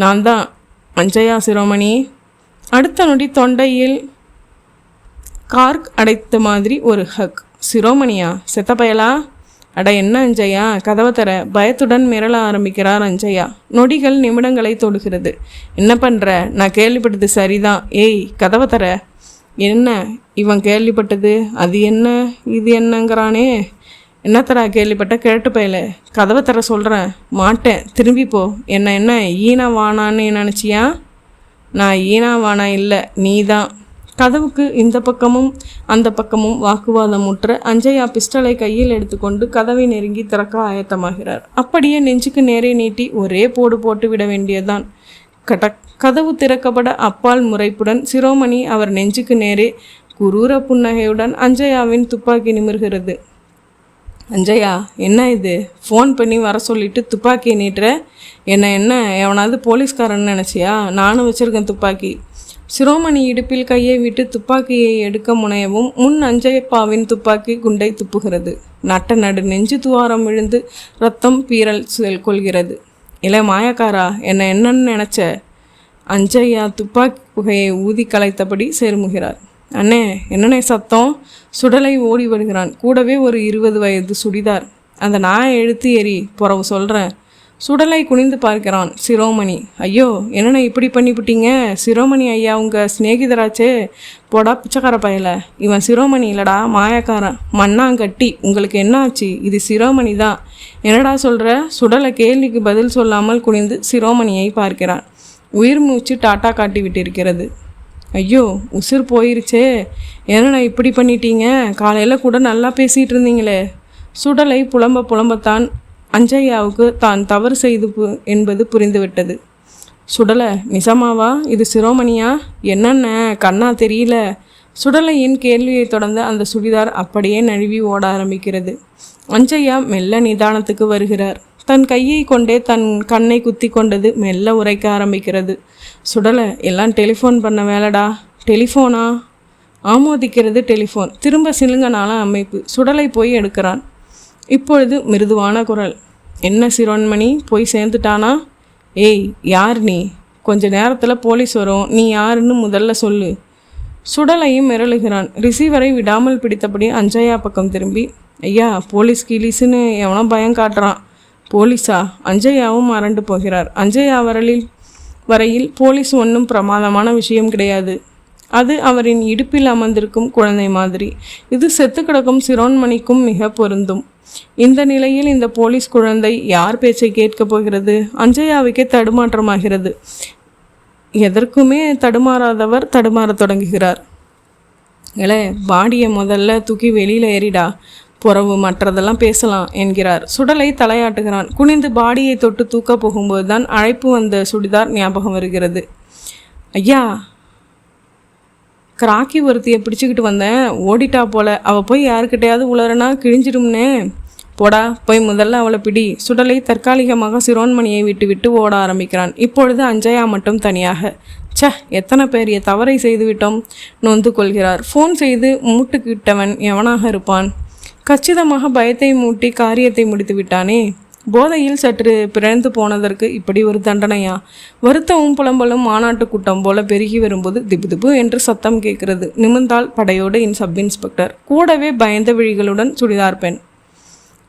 நான் தான், அஞ்சையா சிரோமணி. அடுத்த நொடி தொண்டையில் கார்க் அடைத்த மாதிரி ஒரு ஹக். சிரோமணியா? செத்த பயலா? அட என்ன அஞ்சையா, கதவை தர. பயத்துடன் மிரள ஆரம்பிக்கிறார் அஞ்சையா. நொடிகள் நிமிடங்களை தொடுகிறது. என்ன பண்ணுற? நான் கேள்விப்பட்டது சரிதான். ஏய், கதவை தர. என்ன இவன் கேள்விப்பட்டது? அது என்ன இது என்னங்கிறானே. என்ன தரா கேள்விப்பட்ட கிழட்டு பயல? கதவை தர சொல்கிறேன். மாட்டேன். திரும்பி போ. என்ன ஈனா வானான்னு நினச்சியா? நான் ஈனா வானா இல்லை, நீ தான். கதவுக்கு இந்த பக்கமும் அந்த பக்கமும் வாக்குவாதம் முற்ற அஞ்சையா பிஸ்டலை கையில் எடுத்துக்கொண்டு கதவை நெருங்கி திறக்க ஆயத்தமாகிறார். அப்படியே நெஞ்சுக்கு நேரே நீட்டி ஒரே போடு போட்டு விட வேண்டியதுதான். கதவு திறக்கப்பட அப்பால் முறைப்புடன் சிரோமணி அவர் நெஞ்சுக்கு நேரே குரூர புன்னகையுடன் அஞ்சையாவின் துப்பாக்கி நிமிர்கிறது. அஞ்சையா, என்ன இது? ஃபோன் பண்ணி வர சொல்லிட்டு துப்பாக்கியை நீட்டுற. என்ன எவனாவது போலீஸ்காரன்னு நினச்சியா? நானும் வச்சுருக்கேன் துப்பாக்கி. சிரோமணி இடுப்பில் கையை விட்டு துப்பாக்கியை எடுக்க முனையவும் முன் அஞ்சையப்பாவின் துப்பாக்கி குண்டை துப்புகிறது. நட்ட நடு நெஞ்சு துவாரம் விழுந்து ரத்தம் பீரல் கொள்கிறது. இல்லை மாயக்காரா, என்னன்னு நினச்ச? அஞ்சையா துப்பாக்கி புகையை ஊதி கலைத்தபடி செருமுகிறார். அண்ணே, என்னண்ணே சத்தம்? சுடலை ஓடி வருகிறான். கூடவே ஒரு 20 வயது சுடிதார். அந்த நாயை எழுத்து ஏறி புறவு சொல்கிறேன். சுடலை குனிந்து பார்க்கிறான் சிரோமணி. ஐயோ, என்னென்ன இப்படி பண்ணிவிட்டீங்க? சிரோமணி ஐயா உங்கள் சிநேகிதராச்சே. போடா பிச்சைக்கார பயல. இவன் சிரோமணி இல்லடா, மாயக்காரன். மண்ணாங்கட்டி. உங்களுக்கு என்ன ஆச்சு? இது சிரோமணி தான். என்னடா சொல்கிற? சுடலை கேள்விக்கு பதில் சொல்லாமல் குனிந்து சிரோமணியை பார்க்கிறான். உயிர் மூச்சு டாட்டா காட்டி விட்டிருக்கிறது. ஐயோ, உசுர் போயிருச்சே. என்னண்ணா இப்படி பண்ணிட்டீங்க? காலையில் கூட நல்லா பேசிகிட்டு இருந்தீங்களே. சுடலை புலம்பத்தான் அஞ்சையாவுக்கு தான் தவறு செய்து என்பது புரிந்துவிட்டது. சுடலை, நிசமாவா? இது சிரோமணியா? என்னென்ன கண்ணா தெரியல. சுடலையின் கேள்வியை தொடர்ந்து அந்த சுடிதார் அப்படியே நழுவி ஓட ஆரம்பிக்கிறது. அஞ்சையா மெல்ல நிதானத்துக்கு வருகிறார். தன் கையை கொண்டே தன் கண்ணை குத்தி கொண்டது மெல்ல உரைக்க ஆரம்பிக்கிறது. சுடலை, எல்லாம் டெலிஃபோன் பண்ண வேலைடா. டெலிஃபோனா? ஆமோதிக்கிறது டெலிஃபோன். திரும்ப சிலுங்கனால அமைப்பு. சுடலை போய் எடுக்கிறான். இப்பொழுது மிருதுவான குரல். என்ன சிரோன்மணி, போய் சேர்ந்துட்டானா? ஏய், யார் நீ? கொஞ்ச நேரத்தில் போலீஸ் வரும். நீ யாருன்னு முதல்ல சொல்லு. சுடலையும் மிரளுகிறான். ரிசீவரை விடாமல் பிடித்தபடி அஞ்சையா பக்கம் திரும்பி, ஐயா போலீஸ் கீலீஸுன்னு எவனோ பயம் காட்டுறான். போலீஸா? அஞ்சையாவும் மறண்டு போகிறார். அஞ்சையா வரையில் போலீஸ் ஒன்றும் பிரமாதமான விஷயம் கிடையாது. அது அவரின் இடுப்பில் அமர்ந்திருக்கும் குழந்தை மாதிரி. இது செத்து கிடக்கும் சிரோன்மணிக்கும் மிக பொருந்தும். இந்த நிலையில் இந்த போலீஸ் குழந்தை யார் பேச்சை கேட்கப் போகிறது? அஞ்சையாவுக்கே தடுமாற்றமாகிறது. எதற்குமே தடுமாறாதவர் தடுமாறத் தொடங்குகிறார். இல்லை, பாடியை முதல்ல தூக்கி வெளியில் ஏறிடா, புறவு மற்றதெல்லாம் பேசலாம் என்கிறார். சுடலை தலையாட்டுகிறான். குனிந்து பாடியை தொட்டு தூக்க போகும்போது தான் அழைப்பு வந்த சுடிதார் ஞாபகம் வருகிறது. ஐயா, கிராக்கி ஒருத்தியை பிடிச்சிக்கிட்டு வந்தேன், ஓடிட்டா போல. அவள் போய் யாருக்கிட்டையாவது உளறனா கிழிஞ்சிடும்னே. போடா போய் முதல்ல அவளை பிடி. சுடலை தற்காலிகமாக சிரோன்மணியை விட்டு ஓட ஆரம்பிக்கிறான். இப்பொழுது அஞ்சயா மட்டும் தனியாக. எத்தனை பெரிய தவறை செய்துவிட்டோம் நொந்து கொள்கிறார். ஃபோன் செய்து மூட்டுக்கிட்டவன் எவனாக இருப்பான்? கச்சிதமாக பயத்தை மூட்டி காரியத்தை முடித்து விட்டானே. போதையில் சற்று பிறந்து போனதற்கு இப்படி ஒரு தண்டனையா? வருத்தமும் புலம்பலும் மாநாட்டு கூட்டம் போல பெருகி வரும்போது திபு திபு என்று சத்தம் கேட்கிறது. நிமிர்ந்தால் படையோடு சப் இன்ஸ்பெக்டர், கூடவே பயந்த விழிகளுடன் சுடிதார் பெண்.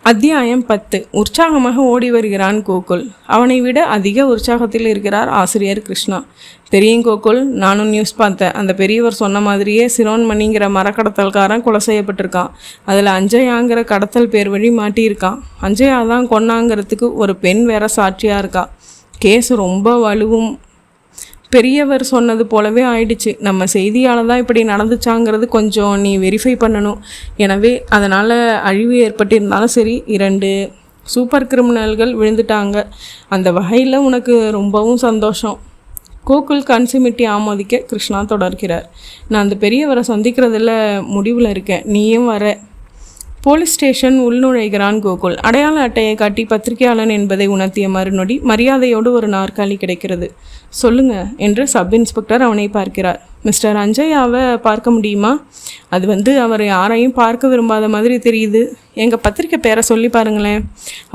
அத்தியாயம் 10. உற்சாகமாக ஓடி வருகிறான் கோகுல். அவனை விட அதிக உற்சாகத்தில் இருக்கிறார் ஆசிரியர் கிருஷ்ணா. தெரியும் கோகுல், நானும் நியூஸ் பார்த்தேன். அந்த பெரியவர் சொன்ன மாதிரியே சிரோன்மணிங்கிற மரக்கடத்தல்காரன் கொலை செய்யப்பட்டிருக்கான். அதில் அஞ்சயாங்கிற கடத்தல் பேர் வழி மாட்டியிருக்கான். அஞ்சயா தான் கொன்னாங்கிறதுக்கு ஒரு பெண் வேற சாட்சியாக இருக்கா. கேஸ் ரொம்ப வலுவும் பெரியவர் சொன்னது போலவே ஆயிடுச்சு. நம்ம செய்தியால் தான் இப்படி நடந்துச்சாங்கிறது கொஞ்சம் நீ வெரிஃபை பண்ணணும். எனவே அதனால் அழிவு ஏற்பட்டிருந்தாலும் சரி, 2 சூப்பர் கிரிமினல்கள் விழுந்துட்டாங்க. அந்த வகையில் உனக்கு ரொம்பவும் சந்தோஷம். கோகுல் கன்சிமிட்டி ஆமோதிக்க கிருஷ்ணா தொடர்கிறார். நான் அந்த பெரியவரை சந்திக்கிறதுல முடிவில் இருக்கேன். நீயும் வர. போலீஸ் ஸ்டேஷன் உள்நுழைகிறான் கோகுல். அடையாள அட்டையை காட்டி பத்திரிகையாளன் என்பதை உணர்த்திய மறுநொடி மரியாதையோடு ஒரு நாற்காலி கிடைக்கிறது. சொல்லுங்க என்று சப் இன்ஸ்பெக்டர் அவனை பார்க்கிறார். மிஸ்டர் அஞ்சயாவை பார்க்க முடியுமா? அது அவர் யாரையும் பார்க்க விரும்பாத மாதிரி தெரியுது. எங்கள் பத்திரிக்கை பேரை சொல்லி பாருங்களேன்.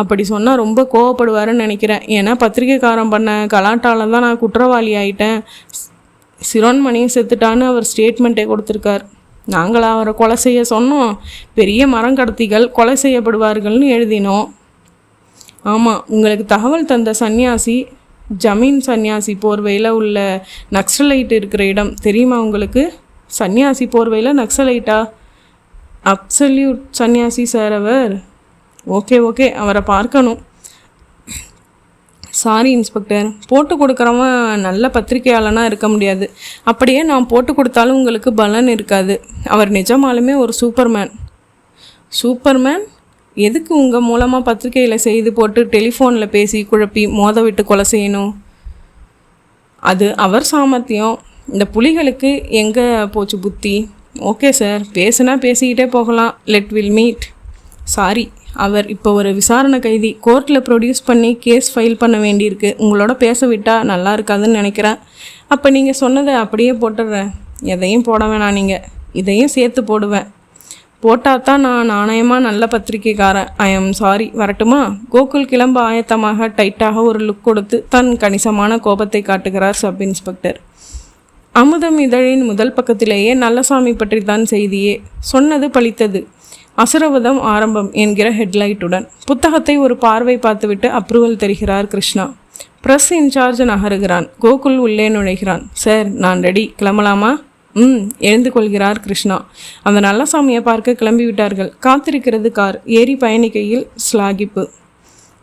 அப்படி சொன்னால் ரொம்ப கோவப்படுவாருன்னு நினைக்கிறேன். ஏன்னா பத்திரிக்கைக்காரன் பண்ண கலாட்டால தான் நான் குற்றவாளி ஆயிட்டேன். சிரோன்மணியும் செத்துட்டான்னு அவர் ஸ்டேட்மெண்ட்டே கொடுத்துருக்கார். நாங்களா அவரை கொலை செய்ய சொன்னோம்? பெரிய மரங்கடத்திகள் கொலை செய்யப்படுவார்கள்னு எழுதினோம். ஆமாம், உங்களுக்கு தகவல் தந்த சன்னியாசி ஜமீன் சன்னியாசி போர்வையில் உள்ள நக்சலைட் இருக்கிற இடம் தெரியுமா உங்களுக்கு? சன்னியாசி போர்வையில் நக்சலைட்டா? அப்சல்யூட் சன்னியாசி சார் அவர். ஓகே, அவரை பார்க்கணும். சாரி இன்ஸ்பெக்டர், போட்டு கொடுக்குறவன் நல்ல பத்திரிகையாளனாக இருக்க முடியாது. அப்படியே நான் போட்டு கொடுத்தாலும் உங்களுக்கு பலன் இருக்காது. அவர் நிஜமாலுமே ஒரு சூப்பர்மேன். எதுக்கு உங்கள் மூலமாக பத்திரிகையில் செய்து போட்டு டெலிஃபோனில் பேசி குழப்பி மோத விட்டு கொலை செய்யணும்? அது அவர் சாமர்த்தியம். இந்த புலிகளுக்கு எங்கே போச்சு புத்தி? ஓகே சார், பேசுனா பேசிக்கிட்டே போகலாம். Let will meet. சாரி, அவர் இப்போ ஒரு விசாரணை கைதி. கோர்ட்டில் ப்ரொடியூஸ் பண்ணி கேஸ் ஃபைல் பண்ண வேண்டியிருக்கு. உங்களோட பேச விட்டால் நல்லா இருக்காதுன்னு நினைக்கிறேன். அப்போ நீங்கள் சொன்னதை அப்படியே போட்டுடுறேன். எதையும் போட வேணாம், நீங்கள் இதையும் சேர்த்து போடுவேன். போட்டால் தான் நான் நாணயமாக நல்ல பத்திரிக்கைக்காரன். ஐ எம் சாரி, வரட்டுமா? கோகுல் கிளம்ப ஆயத்தமாக டைட்டாக ஒரு லுக் கொடுத்து தன் கணிசமான கோபத்தை காட்டுகிறார் சப் இன்ஸ்பெக்டர். அமுதம் இதழின் முதல் பக்கத்திலேயே நல்லசாமி பற்றி தான் செய்தியே. சொன்னது பலித்தது. அசுரவதம் ஆரம்பம் என்கிற ஹெட்லைட்டுடன் புத்தகத்தை ஒரு பார்வை பார்த்துவிட்டு அப்ரூவல் தருகிறார் கிருஷ்ணா. ப்ரெஸ் இன்சார்ஜ் நகருகிறான். கோகுல் உள்ளே நுழைகிறான். சார், நான் ரெடி, கிளம்பலாமா? எழுந்து கொள்கிறார் கிருஷ்ணா. அந்த நல்லசாமியை பார்க்க கிளம்பிவிட்டார்கள். காத்திருக்கிறது கார். ஏறி பயணிக்கையில் ஸ்லாகிப்பு.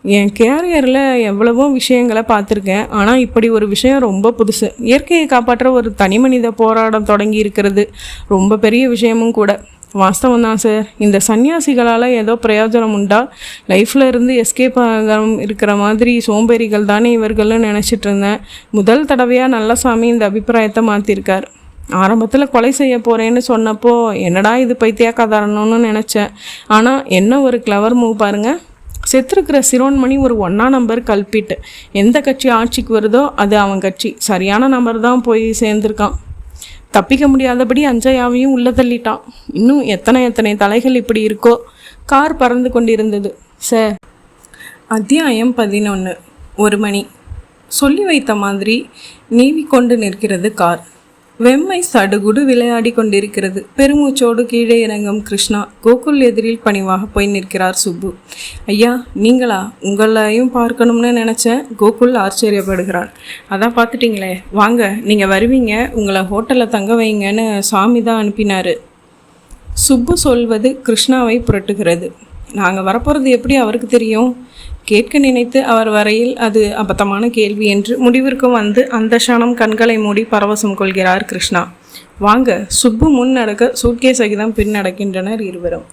என் கேரியரில் எவ்வளவோ விஷயங்களை பார்த்துருக்கேன். ஆனால் இப்படி ஒரு விஷயம் ரொம்ப புதுசு. இயற்கையை காப்பாற்ற ஒரு தனி மனித போராட்டம் தொடங்கி இருக்கிறது ரொம்ப பெரிய விஷயமும் கூட. வாஸ்தவம் தான் சார். இந்த சன்னியாசிகளால் ஏதோ பிரயோஜனம் உண்டா? லைஃப்பில் இருந்து எஸ்கேப் ஆக இருக்கிற மாதிரி சோம்பேறிகள் தானே இவர்கள்னு நினச்சிட்டு இருந்தேன். முதல் தடவையாக நல்லசாமி இந்த அபிப்பிராயத்தை மாற்றிருக்கார். ஆரம்பத்தில் கொலை செய்ய போகிறேன்னு சொன்னப்போ என்னடா இது பைத்தியக்காரன்னு நினச்சேன். ஆனால் என்ன ஒரு கிளவர் மூவ் பாருங்கள். செத்துருக்கிற சிரோன்மணி ஒரு 1ஆம் நம்பர் கல்பிட்டு. எந்த கட்சி ஆட்சிக்கு வருதோ அது அவன் கட்சி. சரியான நம்பர் தான் போய் சேர்ந்துருக்கான். தப்பிக்க முடியாதபடி அஞ்சயாவையும் உள்ள தள்ளிட்டான். இன்னும் எத்தனை தலைகள் இப்படி இருக்கோ. கார் பறந்து கொண்டிருந்தது. சார். அத்தியாயம் 11. 1 மணி. சொல்லி வைத்த மாதிரி நீவி கொண்டு நிற்கிறது கார். வெம்மை சடுகுடு விளையாடி கொண்டிருக்கிறது. பெருமூச்சோடு கீழே இறங்கும் கிருஷ்ணா. கோகுல் எதிரில் பணிவாக போய் நிற்கிறார் சுப்பு. ஐயா, நீங்களா? உங்களையும் பார்க்கணும்னு நினச்சேன். கோகுல் ஆச்சரியப்படுகிறார். அதான் பார்த்துட்டிங்களே, வாங்க, நீங்கள் வருவீங்க, உங்களை ஹோட்டலில் தங்க வைங்கன்னு சாமி தான் அனுப்பினார். சுப்பு சொல்வது கிருஷ்ணாவை புரட்டுகிறது. நாங்கள் வரப்போகிறது எப்படி அவருக்கு தெரியும்? கேட்க நினைத்து அவர் வரையில் அது அபத்தமான கேள்வி என்று முடிவிற்கு வந்து அந்த க்ஷணம் கண்களை மூடி பரவசம் கொள்கிறார் கிருஷ்ணா. வாங்க. சுப்பு முன் நடக்க சூட்கே சகிதம் பின் நடக்கின்றனர் இருவரும்.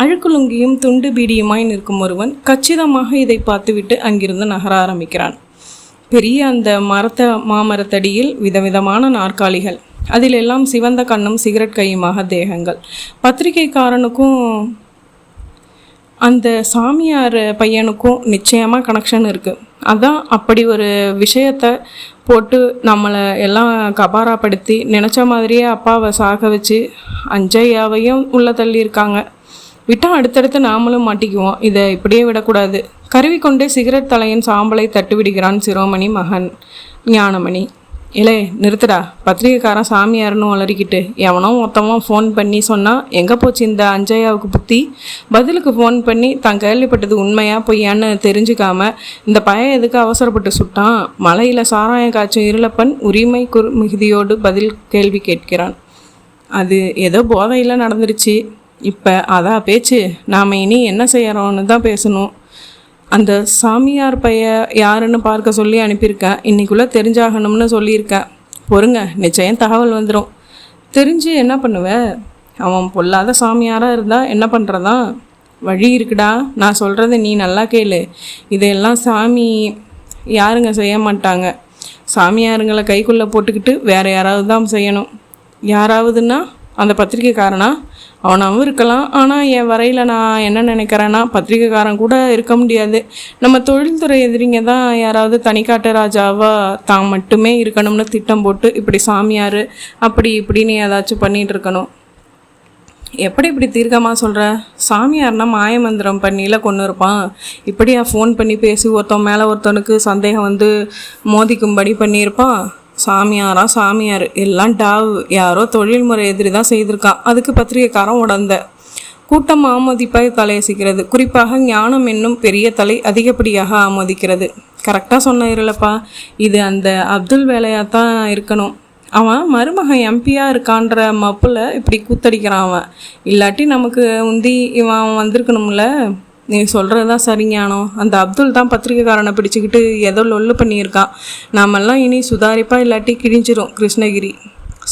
அழுக்குலுங்கியும் துண்டு பீடியுமாய் நிற்கும் ஒருவன் கச்சிதமாக இதை பார்த்துவிட்டு அங்கிருந்து நகர ஆரம்பிக்கிறான். பெரிய அந்த மாமரத்தடியில் விதவிதமான நாற்காலிகள். அதிலெல்லாம் சிவந்த கண்ணும் சிகரெட் கையுமாக தேகங்கள். பத்திரிகைக்காரனுக்கும் அந்த சாமியார் பையனுக்கும் நிச்சயமாக கனெக்ஷன் இருக்குது. அதான் அப்படி ஒரு விஷயத்தை போட்டு நம்மளை எல்லாம் கபாராப்படுத்தி நினச்ச மாதிரியே அப்பாவை சாக வச்சு அஞ்சையாவையும் உள்ளே தள்ளியிருக்காங்க. விட்டால் அடுத்தடுத்து நாமளும் மாட்டிக்குவோம். இதை இப்படியே விடக்கூடாது. கருவி கொண்டே சிகரெட் தலையின் சாம்பலை தட்டு விடுகிறான் சிரோமணி மகன் ஞானமணி. இல்லை நிறுத்துடா, பத்திரிகைக்காரன் சாமியார்னு வளரிக்கிட்டு எவனோ மொத்தமாக ஃபோன் பண்ணி சொன்னால் எங்கே போச்சு இந்த அஞ்சையாவுக்கு புத்தி? பதிலுக்கு ஃபோன் பண்ணி தான் கேள்விப்பட்டது உண்மையா பொய்யான்னு தெரிஞ்சுக்காம இந்த பையன் எதுக்கு அவசரப்பட்டு சுட்டான்? மலையில் சாராயம் காய்ச்சும் இருளப்பன் உரிமை மிகுதியோடு பதில் கேள்வி கேட்கிறான். அது ஏதோ போதையில் நடந்துருச்சு. இப்போ அதான் பேச்சு. நாம் இனி என்ன செய்யறோன்னு தான் பேசணும். அந்த சாமியார் பைய யாருன்னு பார்க்க சொல்லி அனுப்பியிருக்கேன். இன்றைக்குள்ளே தெரிஞ்சாகணும்னு சொல்லியிருக்கேன். பொறுங்க, நிச்சயம் தகவல் வந்துடும். தெரிஞ்சு என்ன பண்ணுவேன்? அவன் பொல்லாத சாமியாராக இருந்தால் என்ன பண்ணுறதா? வழி இருக்குடா, நான் சொல்கிறத நீ நல்லா கேளு. இதையெல்லாம் சாமி யாருங்க செய்ய மாட்டாங்க. சாமியாருங்களை கைக்குள்ளே போட்டுக்கிட்டு வேறு யாராவது தான் செய்யணும். யாராவதுன்னா அந்த பத்திரிக்கைக்காரனா? அவனாகவும் இருக்கலாம். ஆனால் என் வரையில் நான் என்ன நினைக்கிறேன்னா, பத்திரிக்கைக்காரன் கூட இருக்க முடியாது. நம்ம தொழில்துறை எதிரிங்க தான் யாராவது தனிக்காட்டு ராஜாவாக தான் மட்டுமே இருக்கணும்னு திட்டம் போட்டு இப்படி சாமியார் அப்படி இப்படின்னு ஏதாச்சும் பண்ணிகிட்டு இருக்கணும். எப்படி இப்படி தீர்க்கமாக சொல்கிற? சாமியார்னா மாயமந்திரம் பண்ணியில் கொண்டு இருப்பான். இப்படியா ஃபோன் பண்ணி பேசி ஒருத்தன் மேலே ஒருத்தனுக்கு சந்தேகம் வந்து மோதிக்கும்படி பண்ணியிருப்பான்? சாமியார் எல்லாம் டாவு. யாரோ தொழில்முறை எதிரி தான் செய்திருக்கான். அதுக்கு பத்திரிகைக்காரன் உடந்த கூட்டம் ஆமோதிப்பாய் தலையசிக்கிறது. குறிப்பாக ஞானம் என்னும் பெரிய தலை அதிகப்படியாக ஆமோதிக்கிறது. கரெக்டாக சொன்ன இருளப்பா, இது அந்த அப்துல் வேலையாக தான் இருக்கணும். அவன் மருமகன் எம்பியாக இருக்கான்ற மப்பில் இப்படி கூத்தடிக்கிறான் அவன். இல்லாட்டி நமக்கு உந்தி இவன் வந்திருக்கணும்ல. நீ சொல்கிறது தான் சரிஞானோ. அந்த அப்துல் தான் பத்திரிகைக்காரனை பிடிச்சிக்கிட்டு ஏதோ லொல்லு பண்ணியிருக்கான். நாமெல்லாம் இனி சுதாரிப்பா இல்லாட்டி கிழிஞ்சிரும் கிருஷ்ணகிரி.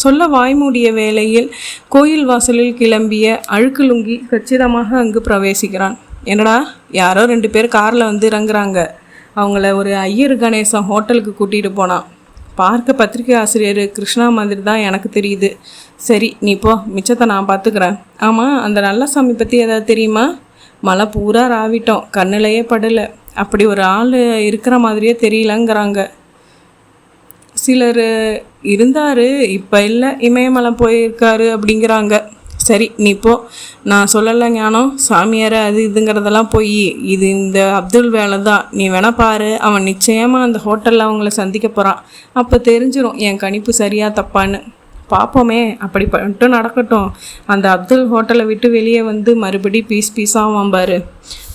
சொல்ல வாய்மூடிய வேளையில் கோயில் வாசலில் கிளம்பிய அழுக்கு லுங்கி கச்சிதமாக அங்கு பிரவேசிக்கிறான். என்னடா, யாரோ 2 பேர் காரில் வந்து இறங்குறாங்க. அவங்கள ஒரு ஐயர் கணேசன் ஹோட்டலுக்கு கூட்டிகிட்டு போனான். பார்க்க பத்திரிகை ஆசிரியர் கிருஷ்ணா மாதிரி தான் எனக்கு தெரியுது. சரி நீ போ, மிச்சத்தை நான் பார்த்துக்கிறேன். ஆமாம், அந்த நல்ல சாமி பற்றி ஏதாவது தெரியுமா? மழை பூரா ராவிட்டோம், கண்ணிலையே படலை. அப்படி ஒரு ஆள் இருக்கிற மாதிரியே தெரியலங்கிறாங்க. சிலர் இருந்தார், இப்போ இல்லை, இமயமலை போயிருக்காரு அப்படிங்கிறாங்க. சரி நீ போ, நான் சொல்லலை ஞானம். சாமியார் அது இதுங்கிறதெல்லாம் போய் இது இந்த அப்துல் வேலை தான். நீ வேணா பாரு, அவன் நிச்சயமாக அந்த ஹோட்டலில் அவங்கள சந்திக்க போகிறான். அப்போ தெரிஞ்சிடும் என் கணிப்பு சரியா தப்பான்னு. பார்ப்போமே, அப்படி மட்டும் நடக்கட்டும். அந்த அப்துல் ஹோட்டலை விட்டு வெளியே வந்து மறுபடி பீஸாவான் பாரு.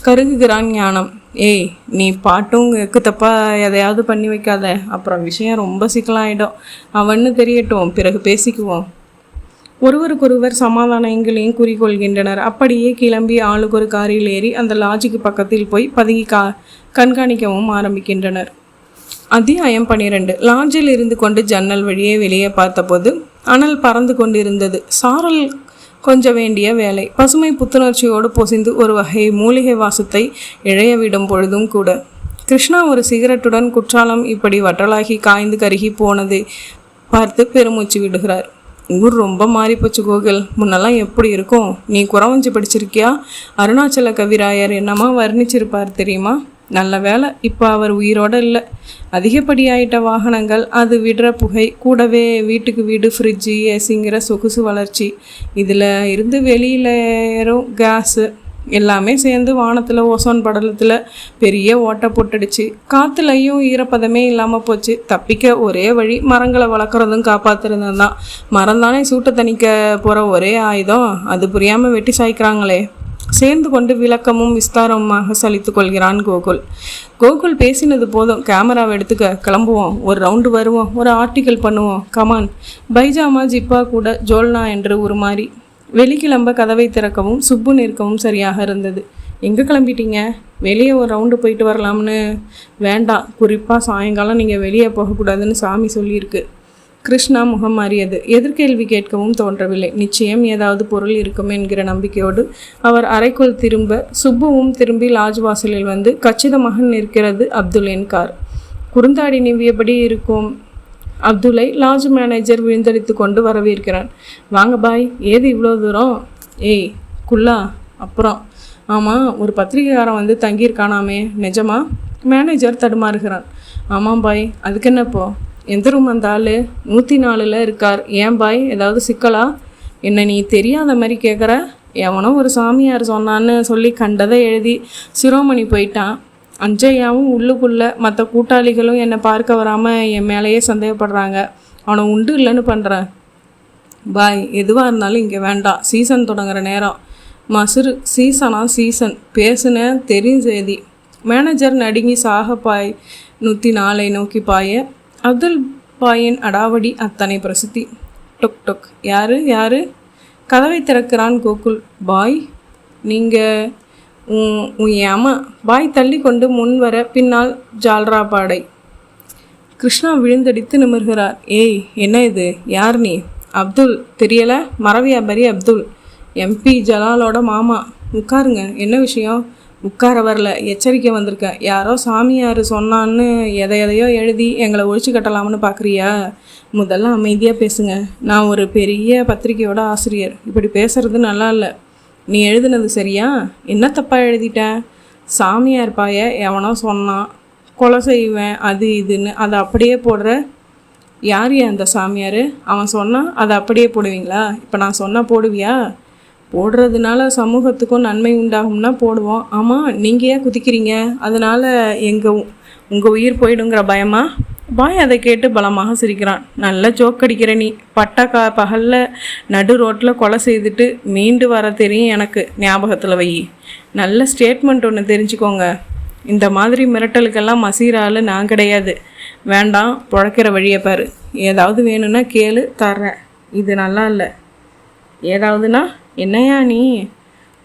கருகுகிறான் ஞானம். ஏய், நீ பாட்டும் எக்கு தப்பா எதையாவது பண்ணி வைக்காத, அப்புறம் விஷயம் ரொம்ப சிக்கலாயிடும். அவன்னு தெரியட்டும், பிறகு பேசிக்குவோம். ஒருவருக்கொருவர் சமாதானங்களையும் கூறிக்கொள்கின்றனர். அப்படியே கிளம்பி ஆளுக்கு ஒரு காரில் ஏறி அந்த லாட்ஜுக்கு பக்கத்தில் போய் பதுங்கி கண்காணிக்கவும் ஆரம்பிக்கின்றனர். அத்தியாயம் 12. லாட்ஜில் இருந்து கொண்டு ஜன்னல் வழியே வெளியே பார்த்தபோது அனல் பறந்து கொண்டிருந்தது. சாரல் கொஞ்ச வேண்டிய வேலை. பசுமை புத்துணர்ச்சியோடு பொசிந்து ஒரு வகை மூலிகை வாசத்தை இழைய விடும் பொழுதும் கூட. கிருஷ்ணா ஒரு சிகரெட்டுடன் குற்றாலம் இப்படி வற்றலாகி காய்ந்து கருகி போனதை பார்த்து பெருமூச்சு விடுகிறார். ஊர் ரொம்ப மாறிப்போச்சு கோகுல். முன்னெல்லாம் எப்படி இருக்கும்? நீ குறவஞ்சி படிச்சிருக்கியா? அருணாச்சல கவிராயர் என்னமா வர்ணிச்சிருப்பார் தெரியுமா? நல்ல வேலை, இப்போ அவர் உயிரோடு இல்லை. அதிகப்படியாயிட்ட வாகனங்கள், அது விடுற புகை, கூடவே வீட்டுக்கு வீடு ஃப்ரிட்ஜு, ஏசிங்கிற சொகுசு வளர்ச்சி, இதில் இருந்து வெளியிலேரும் கேஸு எல்லாமே சேர்ந்து வானத்தில் ஓசோன் படலத்தில் பெரிய ஓட்டை போட்டுடுச்சு. காற்றுலையும் ஈரப்பதமே இல்லாமல் போச்சு. தப்பிக்க ஒரே வழி மரங்களை வளர்க்குறதும் காப்பாற்றுறதும் தான். மரம் தானே சூட்டை தணிக்க போகிற ஒரே ஆயுதம். அது புரியாமல் வெட்டி சாய்க்கிறாங்களே. சேர்ந்து கொண்டு விளக்கமும் விஸ்தாரமாக சலித்து கொள்கிறான் கோகுல் பேசினது போதும், கேமராவை எடுத்துக்க, கிளம்புவோம், ஒரு ரவுண்டு வருவோம், ஒரு ஆர்டிக்கல் பண்ணுவோம், கமான். பைஜாமா ஜிப்பா கூட ஜோல்னா என்று உருமாறி வெளிக்கிளம்ப கதவை திறக்கவும் சுப்பு நிற்கவும் சரியாக இருந்தது. எங்கே கிளம்பிட்டீங்க? வெளியே ஒரு ரவுண்டு போயிட்டு வரலாம்னு. வேண்டாம், குறிப்பாக சாயங்காலம் நீங்கள் வெளியே போகக்கூடாதுன்னு சாமி சொல்லியிருக்கு. கிருஷ்ணா முகம் மாறியது. எதிர்கேள்வி கேட்கவும் தோன்றவில்லை. நிச்சயம் ஏதாவது பொருள் இருக்கும் என்கிற நம்பிக்கையோடு அவர் அறைக்குள் திரும்ப, சுப்புவும் திரும்பி லாட்ஜ் வாசலில் வந்து கச்சிதமாக நிற்கிறது அப்துல்லின் கார். குறுந்தாடி நிவ்வியபடி இருக்கும் அப்துல்லை லாட்ஜ் மேனேஜர் விழுந்தடித்து கொண்டு வரவேற்கிறான். வாங்க பாய், ஏது இவ்வளோ தூரம்? ஏய் குல்லா, அப்புறம் ஆமாம், ஒரு பத்திரிகைக்காரன் வந்து தங்கியிருக்கானாமே, நிஜமா? மேனேஜர் தடுமாறுகிறான். ஆமாம் பாய், அதுக்கு என்னப்போ? எந்த ரூம் அந்த ஆள்? 104 இருக்கார். ஏன் பாய், ஏதாவது சிக்கலா? என்ன நீ தெரியாத மாதிரி கேட்குற? எவனோ ஒரு சாமியார் சொன்னான்னு சொல்லி கண்டதை எழுதி சிரோமணி போயிட்டான். அஞ்சையாவும் உள்ளுக்குள்ளே மற்ற கூட்டாளிகளும் என்னை பார்க்க வராமல் என் மேலேயே சந்தேகப்படுறாங்க. அவனை உண்டு இல்லைன்னு பண்ணுறேன். பாய், எதுவாக இருந்தாலும் இங்கே வேண்டாம். சீசன் தொடங்குற நேரம். மசுரு சீசனா? சீசன் பேசுன தெரியும் செய்தி. மேனேஜர் நடுங்கி சாக பாய் 104 நோக்கி பாய. அப்துல் பாயின் அடாவடி அத்தனை பிரசித்தி. டொக் டொக். யாரு யாரு? கதவை திறக்கிறான் கோகுல். பாய், நீங்கள் உன் ஏமா? பாய் தள்ளி கொண்டு முன் வர பின்னால் ஜால்ரா பாடை. கிருஷ்ணா விழுந்தடித்து நிமிர்கிறார். ஏய், என்ன இது? யார் நீ? அப்துல் தெரியல? மர வியாபாரி அப்துல், MP ஜலாலோட மாமா. உட்காருங்க. என்ன விஷயம்? உட்கார வரல, எச்சரிக்கை வந்திருக்கேன். யாரோ சாமியார் சொன்னான்னு எதையோ எழுதி எங்களை ஒழிச்சு கட்டலாம்னு பார்க்குறியா? முதல்ல அமைதியாக பேசுங்க. நான் ஒரு பெரிய பத்திரிக்கையோட ஆசிரியர். இப்படி பேசுறது நல்லா இல்லை. நீ எழுதுனது சரியா? என்ன தப்பாக எழுதிட்டேன்? சாமியார் பாய எவனோ சொன்னான், கொலை செய்வேன் அது இதுன்னு, அதை அப்படியே போடுற. யார் அந்த சாமியார்? அவன் சொன்னான், அதை அப்படியே போடுவீங்களா? இப்போ நான் சொன்னால் போடுவியா? போடுறதுனால சமூகத்துக்கும் நன்மை உண்டாகும்னா போடுவோம். ஆமாம், நீங்கள் ஏன் குதிக்கிறீங்க? அதனால் உங்கள் உயிர் போயிடுங்கிற பயமா? பாய் அதை கேட்டு பலமாக சிரிக்கிறான். நல்ல ஜோக் அடிக்கிற நீ. பகலில் நடு ரோட்டில் கொலை செய்துட்டு மீண்டு வர தெரியும் எனக்கு. ஞாபகத்தில் வை. நல்ல ஸ்டேட்மெண்ட் ஒன்று தெரிஞ்சுக்கோங்க. இந்த மாதிரி மிரட்டலுக்கெல்லாம் மசீரால் நான் கிடையாது. வேண்டாம், பிழைக்கிற வழியை பாரு. ஏதாவது வேணும்னா கேளு, தர்றேன். இது நல்லா இல்லை. ஏதாவதுனா என்னையா நீ?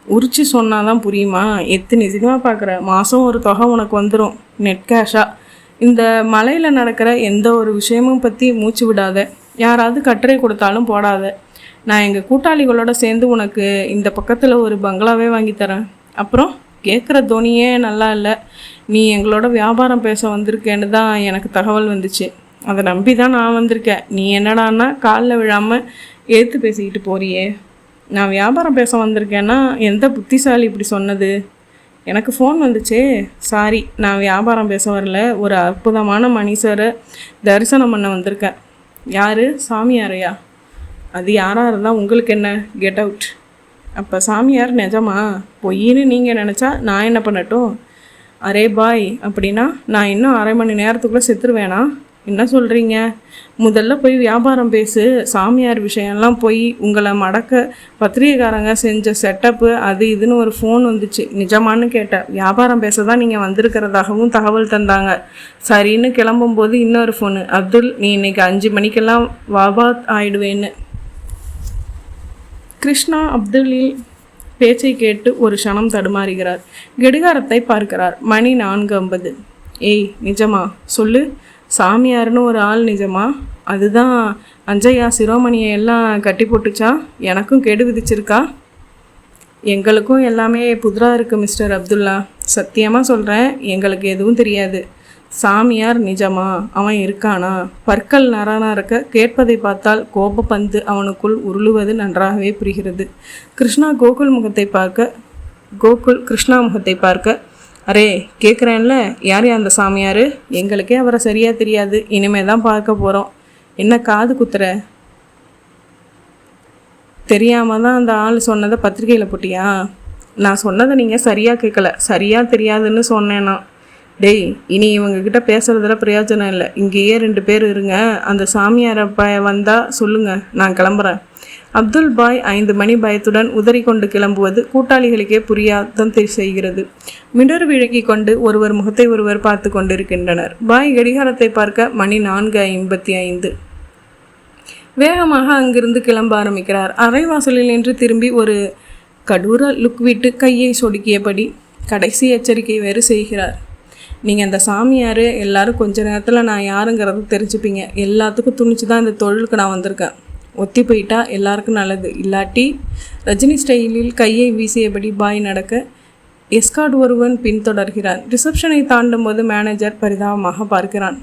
உரிச்சு சொன்னாதான் புரியுமா? எத்தனை சினிமா பார்க்குற? மாதம் ஒரு தொகை உனக்கு வந்துடும், நெட் கேஷாக. இந்த மலையில் நடக்கிற எந்த ஒரு விஷயமும் பற்றி மூச்சு விடாத. யாராவது கட்டுரை கொடுத்தாலும் போடாத. நான் எங்கள் கூட்டாளிகளோட சேர்ந்து உனக்கு இந்த பக்கத்தில் ஒரு பங்களாவே வாங்கித்தரேன். அப்புறம் கேட்குற தோனியே நல்லா இல்லை. நீ எங்களோட வியாபாரம் பேச வந்திருக்கேன்னு தான் எனக்கு தகவல் வந்துச்சு. அதை நம்பி தான் நான் வந்திருக்கேன். நீ என்னடான்னா காலில் விழாமல் ஏற்று பேசிக்கிட்டு போறியே. நான் வியாபாரம் பேச வந்திருக்கேன்னா எந்த புத்திசாலி இப்படி சொன்னது? எனக்கு ஃபோன் வந்துச்சே. சாரி, நான் வியாபாரம் பேச வரல. ஒரு அற்புதமான மனுஷரை தரிசனம் பண்ண வந்திருக்கேன். யார்? சாமியாரையா? அது யாராக இருந்தால் உங்களுக்கு என்ன? Get out. அப்போ சாமியார் நிஜமா? பொய்ன்னு நீங்கள் நினச்சா நான் என்ன பண்ணட்டும்? அரே பாய், அப்படின்னா நான் இன்னும் 1/2 மணி நேரத்துக்குள்ளே செத்துருவேனா? என்ன சொல்கிறீங்க? முதல்ல போய் வியாபாரம் பேசு. சாமியார் விஷயம்லாம் போய் உங்களை மடக்க பத்திரிகைக்காரங்க செஞ்ச செட்டப்பு அது இதுன்னு ஒரு ஃபோன் வந்துச்சு. நிஜமானு கேட்டேன். வியாபாரம் பேச தான் நீங்கள் வந்திருக்கிறதாகவும் தகவல் தந்தாங்க. சரின்னு கிளம்பும்போது இன்னொரு ஃபோனு. அப்துல், நீ இன்னைக்கு 5 மணிக்கெல்லாம் வாபாத் ஆயிடுவேன்னு. கிருஷ்ணா அப்துல்லில் பேச்சை கேட்டு ஒரு க்ஷணம் தடுமாறுகிறார். கடிகாரத்தை பார்க்கிறார். மணி 4:50. ஏய், நிஜமா சொல்லு. சாமியார்னு ஒரு ஆள் நிஜமா? அதுதான் அஞ்சையா சிரோமணியை எல்லாம் கட்டி போட்டுச்சா? எனக்கும் கெடு விதிச்சிருக்கா? எங்களுக்கும் எல்லாமே புதுராக இருக்குது மிஸ்டர் அப்துல்லா. சத்தியமாக சொல்கிறேன், எங்களுக்கு எதுவும் தெரியாது. சாமியார் நிஜமா? அவன் இருக்கானா? பற்கள் நரானா இருக்க கேட்பதை பார்த்தால் கோபப்பந்து அவனுக்குள் உருளுவது நன்றாகவே புரிகிறது. கிருஷ்ணா கிருஷ்ணா முகத்தை பார்க்க அரே, கேட்குறேன்ல, யார் அந்த சாமியார்? எங்களுக்கே அவரை சரியாக தெரியாது. இனிமே தான் பார்க்க போகிறோம். என்ன காது குத்துற? தெரியாமல் தான் அந்த ஆள் சொன்னதை பத்திரிக்கையில் போட்டியா? நான் சொன்னதை நீங்கள் சரியாக கேட்கல. சரியாக தெரியாதுன்னு சொன்னேன்னா. டேய், இனி இவங்கக்கிட்ட பேசுகிறதுல பிரயோஜனம் இல்லை. இங்கேயே 2 பேர் இருங்க. அந்த சாமியாரை வந்தால் சொல்லுங்கள், நான் கிளம்புறேன். அப்துல் பாய் 5 மணி பயத்துடன் உதறி கொண்டு கிளம்புவது கூட்டாளிகளுக்கே புரியாதான் செய்கிறது. மிடர் விழுக்கி கொண்டு ஒருவர் முகத்தை ஒருவர் பார்த்து கொண்டிருக்கின்றனர். பாய் கடிகாரத்தை பார்க்க மணி 4:55. வேகமாக அங்கிருந்து கிளம்ப ஆரம்பிக்கிறார். அரைவாசலில் நின்று திரும்பி ஒரு கடூர லுக் விட்டு கையை சொடுக்கியபடி கடைசி எச்சரிக்கை வேறு செய்கிறார். நீங்கள் அந்த சாமியார் எல்லாரும் கொஞ்ச நேரத்தில் நான் யாருங்கிறத தெரிஞ்சுப்பீங்க. எல்லாத்துக்கும் துணிச்சு தான் இந்த தொழிலுக்கு நான் வந்திருக்கேன். ஒத்தி போயிட்டா எல்லாருக்கும் நல்லது. இல்லாட்டி ரஜினி ஸ்டைலில் கையை வீசியபடி பாய் நடக்க எஸ்கார்ட் ஒருவன் பின்தொடர்கிறான். ரிசப்ஷனை தாண்டும் போது மேனேஜர் பரிதாபமாக பார்க்கிறான்.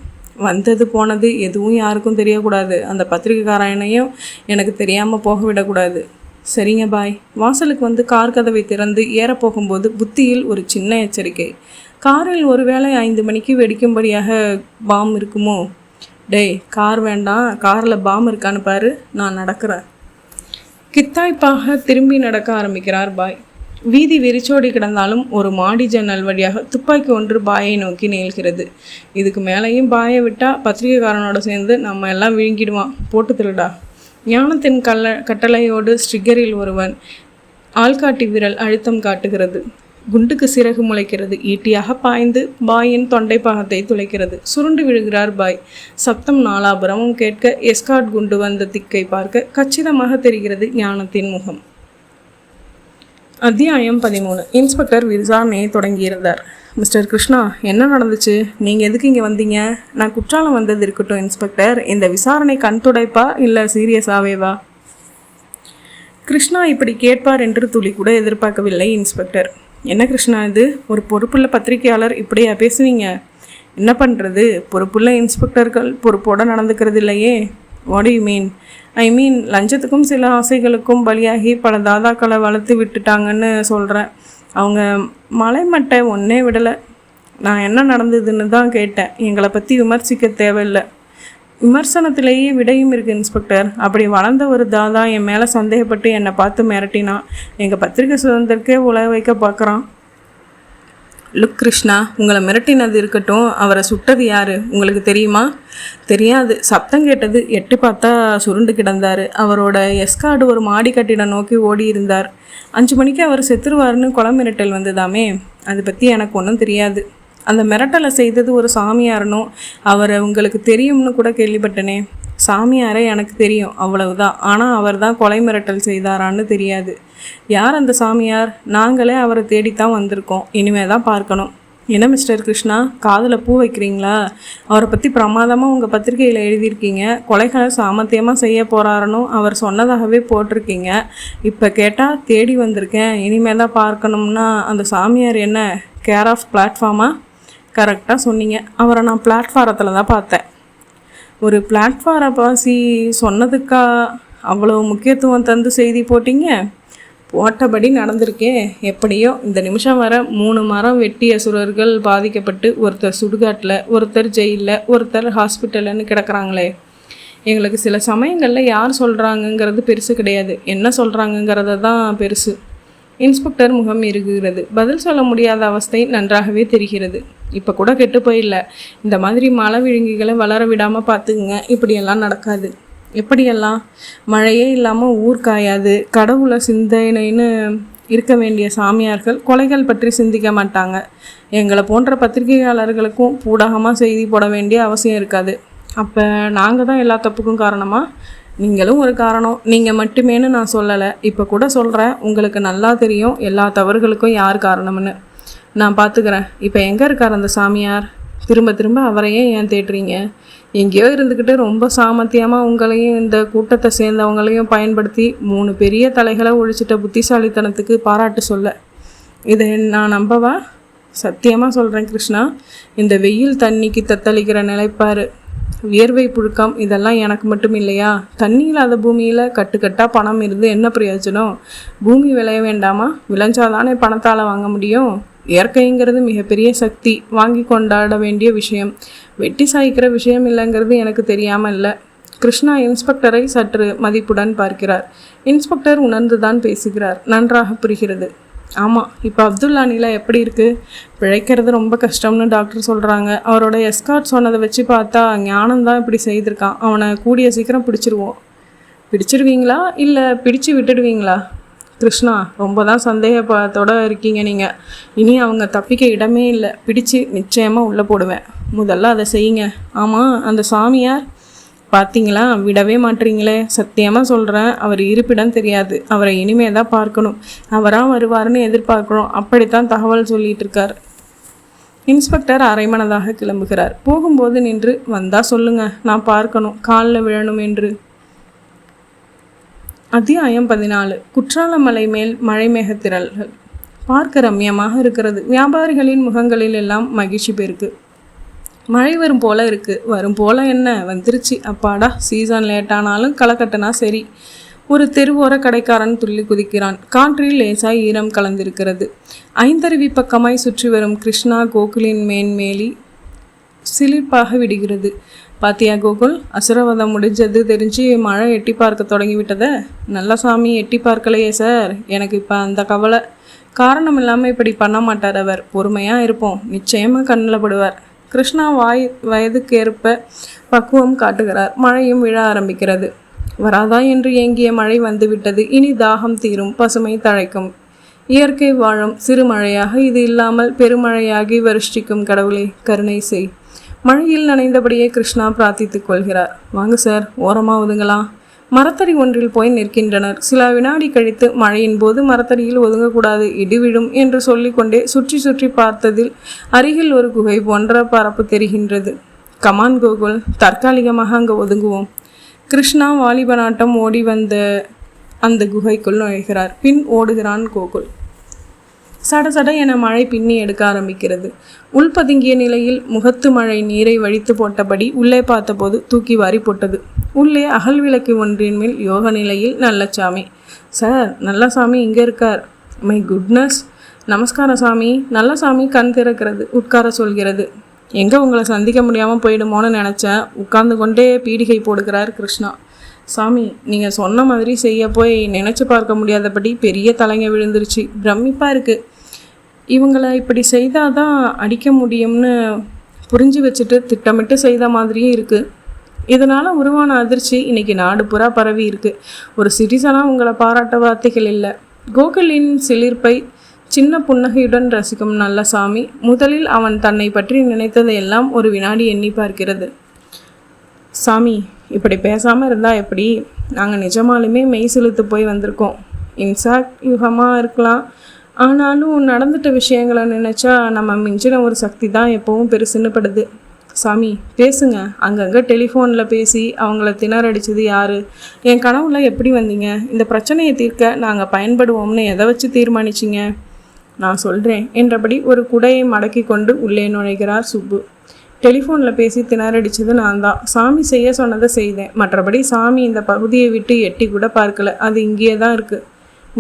வந்தது போனது எதுவும் யாருக்கும் தெரியக்கூடாது. அந்த பத்திரிகைக்காரனையும் எனக்கு தெரியாமல் போக விடக்கூடாது. சரிங்க பாய். வாசலுக்கு வந்து கார் கதவை திறந்து ஏறப்போகும்போது புத்தியில் ஒரு சின்ன எச்சரிக்கை. காரில் ஒருவேளை 5 மணிக்கு வெடிக்கும்படியாக பாம் இருக்குமோ? டேய், கார் வேண்டாம், காரில் பாம் இருக்கான்னு பாரு, நான் நடக்கிறேன். கித்தாய்ப்பாக திரும்பி நடக்க ஆரம்பிக்கிறார் பாய். வீதி வெறிச்சோடி கிடந்தாலும் ஒரு மாடி ஜன்னல் வழியாக துப்பாக்கி ஒன்று பாயை நோக்கி நிகழ்கிறது. இதுக்கு மேலேயும் பாயை விட்டால் பத்திரிகைக்காரனோட சேர்ந்து நம்ம எல்லாம் விழுங்கிடுவான். போட்டு திருடா. ஞானத்தின் கட்டளையோடு ஸ்ட்ரிகரில் ஒருவன் ஆள்காட்டி விரல் அழுத்தம் காட்டுகிறது. குண்டுக்கு சிறகு முளைக்கிறது. ஈட்டியாக பாய்ந்து பாயின் தொண்டை பாகத்தை துளைக்கிறது. சுருண்டு விழுகிறார் பாய். சப்தம் நாலாபுரமும் கேட்க எஸ்கார்ட் குண்டு வந்த திக்கை பார்க்க கச்சிதமாக தெரிகிறது ஞானத்தின் முகம். அத்தியாயம் 13. இன்ஸ்பெக்டர் விசாரணையை தொடங்கியிருந்தார். மிஸ்டர் கிருஷ்ணா, என்ன நடந்துச்சு? நீங்கள் எதுக்கு இங்கே வந்தீங்க? நான் குற்றாலம் வந்தது இருக்கட்டும் இன்ஸ்பெக்டர், இந்த விசாரணை கண் துடைப்பா இல்லை சீரியஸாவேவா? கிருஷ்ணா இப்படி கேட்பார் என்று துளி கூட எதிர்பார்க்கவில்லை இன்ஸ்பெக்டர். என்ன கிருஷ்ணா இது? ஒரு பொறுப்புள்ள பத்திரிகையாளர் இப்படியா பேசுவீங்க? என்ன பண்ணுறது, பொறுப்புள்ள இன்ஸ்பெக்டர்கள் பொறுப்போடு நடந்துக்கிறது இல்லையே. What you mean? ஐ மீன், லஞ்சத்துக்கும் சில ஆசைகளுக்கும் பலியாகி பல தாதாக்களை வளர்த்து விட்டுட்டாங்கன்னு சொல்கிறேன். அவங்க மலைமட்டை ஒன்றே விடலை. நான் என்ன நடந்ததுன்னு தான் கேட்டேன். எங்களை பற்றி விமர்சிக்க தேவையில்லை. விமர்சனத்திலேயே விடையும் இருக்குது இன்ஸ்பெக்டர். அப்படி வளர்ந்த ஒரு தாதா என் மேலே சந்தேகப்பட்டு என்னை பார்த்து மிரட்டினான். எங்கள் பத்திரிகை சுதந்திரக்கே உலக வைக்க பார்க்குறான். லுக் கிருஷ்ணா, உங்களை மிரட்டினது இருக்கட்டும், அவரை சுட்டது யார் உங்களுக்கு தெரியுமா? தெரியாது. சப்தம் கேட்டது. எட்டு பார்த்தா சுருண்டு கிடந்தார். அவரோட எஸ்கார்டு ஒரு மாடி கட்டிடம் நோக்கி ஓடி இருந்தார். 5 மணிக்கு அவர் செத்துருவார்னு கொலை மிரட்டல் வந்ததாமே. அதை பற்றி எனக்கு ஒன்றும் தெரியாது. அந்த மிரட்டலை செய்தது ஒரு சாமியாரனும் அவரை உங்களுக்கு தெரியும்னு கூட கேள்விப்பட்டனே. சாமியாரை எனக்கு தெரியும், அவ்வளவுதான். ஆனால் அவர் தான் கொலை மிரட்டல் செய்தாரான்னு தெரியாது. யார் அந்த சாமியார்? நாங்களே அவரை தேடித்தான் வந்திருக்கோம். இனிமே தான் பார்க்கணும். என்ன மிஸ்டர் கிருஷ்ணா, காதில் பூ வைக்கிறீங்களா? அவரை பற்றி பிரமாதமாக உங்கள் பத்திரிகையில் எழுதியிருக்கீங்க. கொலைகளை சாமர்த்தியமாக செய்ய போகிறாருன்னு அவர் சொன்னதாகவே போட்டிருக்கீங்க. இப்போ கேட்டால் தேடி வந்திருக்கேன், இனிமேல் தான் பார்க்கணும்னா அந்த சாமியார் என்ன கேர் ஆஃப் பிளாட்ஃபார்மா? கரெக்டாக சொன்னீங்க. அவரை நான் பிளாட்ஃபாரத்தில் தான் பார்த்தேன். ஒரு பிளாட்ஃபாரை பாசி சொன்னதுக்கா அவ்வளோ முக்கியத்துவம் தந்து செய்தி போட்டிங்க? போட்டபடி நடந்திருக்கே. எப்படியோ இந்த நிமிஷம் வர 3 மரம் வெட்டிய சுரர்கள் பாதிக்கப்பட்டு ஒருத்தர் சுடுகாட்டில், ஒருத்தர் ஜெயிலில், ஒருத்தர் ஹாஸ்பிட்டல்னு கிடக்கிறாங்களே. எங்களுக்கு சில சமயங்களில் யார் சொல்கிறாங்கங்கிறது பெருசு கிடையாது, என்ன சொல்கிறாங்கங்கிறத தான் பெருசு. இன்ஸ்பெக்டர் முகம் இருக்குகிறது. பதில் சொல்ல முடியாத அவஸ்தை நன்றாகவே தெரிகிறது. இப்போ கூட கெட்டு போயிடல. இந்த மாதிரி மழை விழுங்கிகளை வளர விடாமல் பார்த்துக்குங்க. இப்படியெல்லாம் நடக்காது. எப்படியெல்லாம்? மழையே இல்லாமல் ஊர் காயாது. கடவுளை சிந்தனைன்னு இருக்க வேண்டிய சாமியார்கள் கொலைகள் பற்றி சிந்திக்க மாட்டாங்க. எங்களை போன்ற பத்திரிகையாளர்களுக்கும் பூடகமாக செய்தி போட வேண்டிய அவசியம் இருக்காது. அப்போ நாங்கள் தான் எல்லா தப்புக்கும் காரணமா? நீங்களும் ஒரு காரணம். நீங்கள் மட்டுமேனு நான் சொல்லலை, இப்போ கூட சொல்கிறேன். உங்களுக்கு நல்லா தெரியும் எல்லா தவறுகளுக்கும் யார் காரணம்னு. நான் பார்த்துக்கிறேன். இப்போ எங்கே இருக்கார் அந்த சாமியார்? திரும்ப திரும்ப அவரையே ஏன் தேடுறீங்க? எங்கேயோ இருந்துக்கிட்டு ரொம்ப சாமர்த்தியமாக உங்களையும் இந்த கூட்டத்தை சேர்ந்தவங்களையும் பயன்படுத்தி 3 பெரிய தலைகளை ஒழிச்சிட்ட புத்திசாலித்தனத்துக்கு பாராட்டு சொல்ல. இதை நான் நம்பவா? சத்தியமாக சொல்கிறேன் கிருஷ்ணா. இந்த வெயில் தண்ணிக்கு தத்தளிக்கிற நிலைப்பாரு, வியர்வை புழுக்கம், இதெல்லாம் எனக்கு மட்டும் இல்லையா? தண்ணி இல்லாத பூமியில் கட்டுக்கட்டாக பணம் இருந்து என்ன பிரயோஜனம்? பூமி விளைய வேண்டாமா? விளைஞ்சாதானே பணத்தால் வாங்க முடியும். இயற்கைங்கிறது மிகப்பெரிய சக்தி, வாங்கி கொண்டாட வேண்டிய விஷயம். வெட்டி சாய்க்கிற விஷயம் இல்லைங்கிறது எனக்கு தெரியாமல் இல்லை. கிருஷ்ணா இன்ஸ்பெக்டரை சற்று மதிப்புடன் பார்க்கிறார். இன்ஸ்பெக்டர் உணர்ந்து தான் பேசுகிறார். நன்றாக புரிகிறது. ஆமாம், இப்போ அப்துல்லா நிலை எப்படி இருக்குது? பிழைக்கிறது ரொம்ப கஷ்டம்னு டாக்டர் சொல்கிறாங்க. அவரோட எஸ்கார்ட் சொன்னதை வச்சு பார்த்தா ஞானம்தான் இப்படி செய்திருக்கான். அவனை கூடிய சீக்கிரம் பிடிச்சிருவோம். பிடிச்சிருவீங்களா இல்லை பிடிச்சு விட்டுடுவீங்களா? கிருஷ்ணா, ரொம்ப தான் சந்தேகத்தோடு இருக்கீங்க நீங்கள். இனி அவங்க தப்பிக்க இடமே இல்லை. பிடிச்சு நிச்சயமாக உள்ளே போடுவேன். முதல்ல அதை செய்யுங்க. ஆமாம், அந்த சாமியார் பார்த்தீங்களா? விடவே மாட்டீங்களே. சத்தியமாக சொல்கிறேன், அவர் இருப்பிடம் தெரியாது. அவரை இனிமே தான் பார்க்கணும். அவராக வருவார்னு எதிர்பார்க்குறோம். அப்படித்தான் தகவல் சொல்லிகிட்டு இருக்கார். இன்ஸ்பெக்டர் அரைமனதாக கிளம்புகிறார். போகும்போது நின்று, வந்தால் சொல்லுங்கள், நான் பார்க்கணும், காலில் விழணும் என்று. அத்தியாயம் 14. குற்றாலமலை மேல் மழை மேகத்திரள்கள். பார்க்க ரம்யமாக இருக்கிறது. வியாபாரிகளின் முகங்களில் எல்லாம் மகிழ்ச்சி பெருக்கு. மழை வரும் போல் இருக்குது. வரும் போல் என்ன, வந்துருச்சு. அப்பாடா, சீசன் லேட்டானாலும் களை கட்டினா சரி. ஒரு தெருவோர கடைக்காரன் துள்ளி குதிக்கிறான். காற்றில் லேசாய் ஈரம் கலந்திருக்கிறது. ஐந்தருவி பக்கமாய் சுற்றி வரும் கிருஷ்ணா கோகுலின் மேன்மேலி சிலிர்ப்பாக விடுகிறது. பாத்தியா கோகுல், அசுரவதம் முடிஞ்சது தெரிஞ்சு மழை எட்டி பார்க்க தொடங்கி விட்டத. நல்ல சாமி எட்டி பார்க்கலையே சார், எனக்கு இப்போ அந்த கவலை. காரணம் இல்லாமல் இப்படி பண்ண மாட்டார் அவர். பொறுமையாக இருப்போம், நிச்சயமாக கண்ணில் படுவார். கிருஷ்ணா வயதுக்கேற்ப பக்குவம் காட்டுகிறார். மழையும் விழ ஆரம்பிக்கிறது. வராதா என்று ஏங்கிய மழை வந்துவிட்டது. இனி தாகம் தீரும், பசுமை தழைக்கும், இயற்கை வாழும். சிறு மழையாக இது இல்லாமல் பெருமழையாகி வருஷ்டிக்கும் கடவுளே கருணை செய். மழையில் நனைந்தபடியே கிருஷ்ணா பிரார்த்தித்துக் கொள்கிறார். வாங்க சார், ஓரமாக ஒதுங்கலாம். மரத்தடி ஒன்றில் போய் நிற்கின்றனர். சில வினாடி கழித்து, மழையின் போது மரத்தடியில் ஒதுங்கக்கூடாது, இடிவிடும் என்று சொல்லிக்கொண்டே சுற்றி சுற்றி பார்த்ததில் அருகில் ஒரு குகை போன்ற பரப்பு தெரிகின்றது. கமான் கோகுல், தற்காலிகமாக அங்கே ஒதுங்குவோம். கிருஷ்ணா வாலிபனாட்டம் ஓடி வந்த அந்த குகைக்குள் நுழைகிறார். பின் ஓடுகிறான் கோகுல். சடசட என மழை பின்னி எடுக்க ஆரம்பிக்கிறது. உள்பதுங்கிய நிலையில் முகத்து மழை நீரை வழித்து போட்டபடி உள்ளே பார்த்தபோது தூக்கி வாரி போட்டது. உள்ளே அகல் விளக்கு ஒன்றின் மேல் யோக நிலையில் நல்லசாமி. சார், நல்லசாமி இங்கே இருக்கார். மை குட்னஸ், நமஸ்கார சாமி. நல்லசாமி கண் திறக்கிறது. உட்கார சொல்கிறது. எங்கே உங்களை சந்திக்க முடியாமல் போயிடுமோன்னு நினச்சேன். உட்கார்ந்து கொண்டே பீடிகை போடுகிறார் கிருஷ்ணா. சாமி, நீங்கள் சொன்ன மாதிரி செய்ய போய் நினச்சி பார்க்க முடியாதபடி பெரிய தலைங்க விழுந்துருச்சு. பிரமிப்பாக இருக்குது. இவங்களை இப்படி செய்தால் தான் அடிக்க முடியும்னு புரிஞ்சு வச்சுட்டு திட்டமிட்டு செய்த மாதிரியும் இருக்குது. இதனால் உருவான அதிர்ச்சி இன்றைக்கி நாடு புறா பரவி இருக்குது. ஒரு சிட்டிசனாக உங்களை பாராட்ட வார்த்தைகள் இல்லை. கோகுலின் சிலிர்ப்பை சின்ன புன்னகையுடன் ரசிக்கும் நல்லசாமி முதலில் அவன் தன்னை பற்றி நினைத்ததையெல்லாம் ஒரு வினாடி எண்ணி பார்க்கிறது. சாமி, இப்படி பேசாமல் இருந்தால் எப்படி? நாங்கள் நிஜமாலுமே மெய் செலுத்து போய் வந்திருக்கோம். இன்சாக்ட் யுகமாக இருக்கலாம், ஆனாலும் நடந்துட்ட விஷயங்களை நினச்சா நம்ம மிஞ்சின ஒரு சக்தி தான் எப்போவும் பெருசுன்னு படுது. சாமி பேசுங்க. அங்கங்கே டெலிஃபோனில் பேசி அவங்கள திணறடிச்சது யார்? என் கனவுல எப்படி வந்தீங்க? இந்த பிரச்சனையை தீர்க்க நாங்கள் பயன்படுவோம்னு எதை வச்சு தீர்மானிச்சிங்க? நான் சொல்கிறேன் என்றபடி ஒரு குடையை மடக்கி கொண்டு உள்ளே நுழைகிறார் சுப்பு. டெலிஃபோனில் பேசி திணறடிச்சது நான் தான். சாமி செய்ய சொன்னதை செய்தேன். மற்றபடி சாமி இந்த பகுதியை விட்டு எட்டி கூட பார்க்கல. அது இங்கேயே தான் இருக்குது.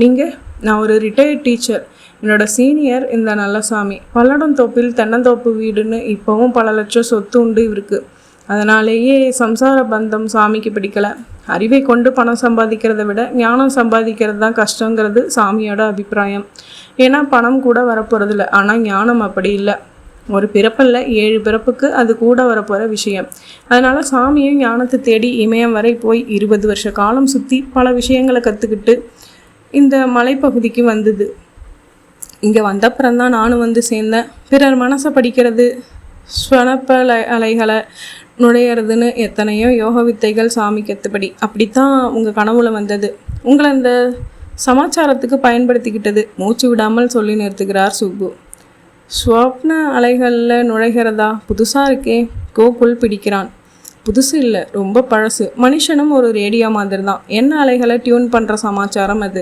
நீங்கள்? நான் ஒரு ரிட்டையர்ட் டீச்சர். என்னோட சீனியர் இந்த நல்லசாமி. பல்லடம் தோப்பில் தென்னந்தோப்பு வீடுன்னு இப்போவும் பல லட்சம் சொத்து உண்டு இவருக்கு. அதனாலேயே சம்சார பந்தம் சாமிக்கு பிடிக்கலை. அறிவை கொண்டு பணம் சம்பாதிக்கிறத விட ஞானம் சம்பாதிக்கிறது தான் கஷ்டங்கிறது சாமியோட அபிப்பிராயம். ஏன்னா பணம் கூட வரப்போகிறதில்ல, ஆனால் ஞானம் அப்படி இல்லை. ஒரு பிறப்பில் 7 பிறப்புக்கு அது கூட வரப்போகிற விஷயம். அதனால் சாமியும் ஞானத்தை தேடி இமயம் வரை போய் 20 வருஷ காலம் சுற்றி பல விஷயங்களை கற்றுக்கிட்டு இந்த மலைப்பகுதிக்கு வந்தது. இங்கே வந்தப்புறம்தான் நானும் வந்து சேர்ந்தேன். பிறர் மனசை படிக்கிறது, ஸ்வனப்ப அலைகளை நுழையிறதுன்னு எத்தனையோ யோக வித்தைகள் சாமி கத்துப்படி. அப்படித்தான் உங்கள் கனவுல வந்தது. உங்களை இந்த சமாச்சாரத்துக்கு பயன்படுத்திக்கிட்டது. மூச்சு விடாமல் சொல்லி நிறுத்துகிறார் சுப்பு. ஸ்வப்ன அலைகளில் நுழைகிறதா? புதுசாக இருக்கே. கோகுல் பிடிக்கிறான். புதுசு இல்லை, ரொம்ப பழசு. மனுஷனும் ஒரு ரேடியோ மாதிரி தான். என்ன அலைகளை டியூன் பண்ணுற சமாச்சாரம் அது.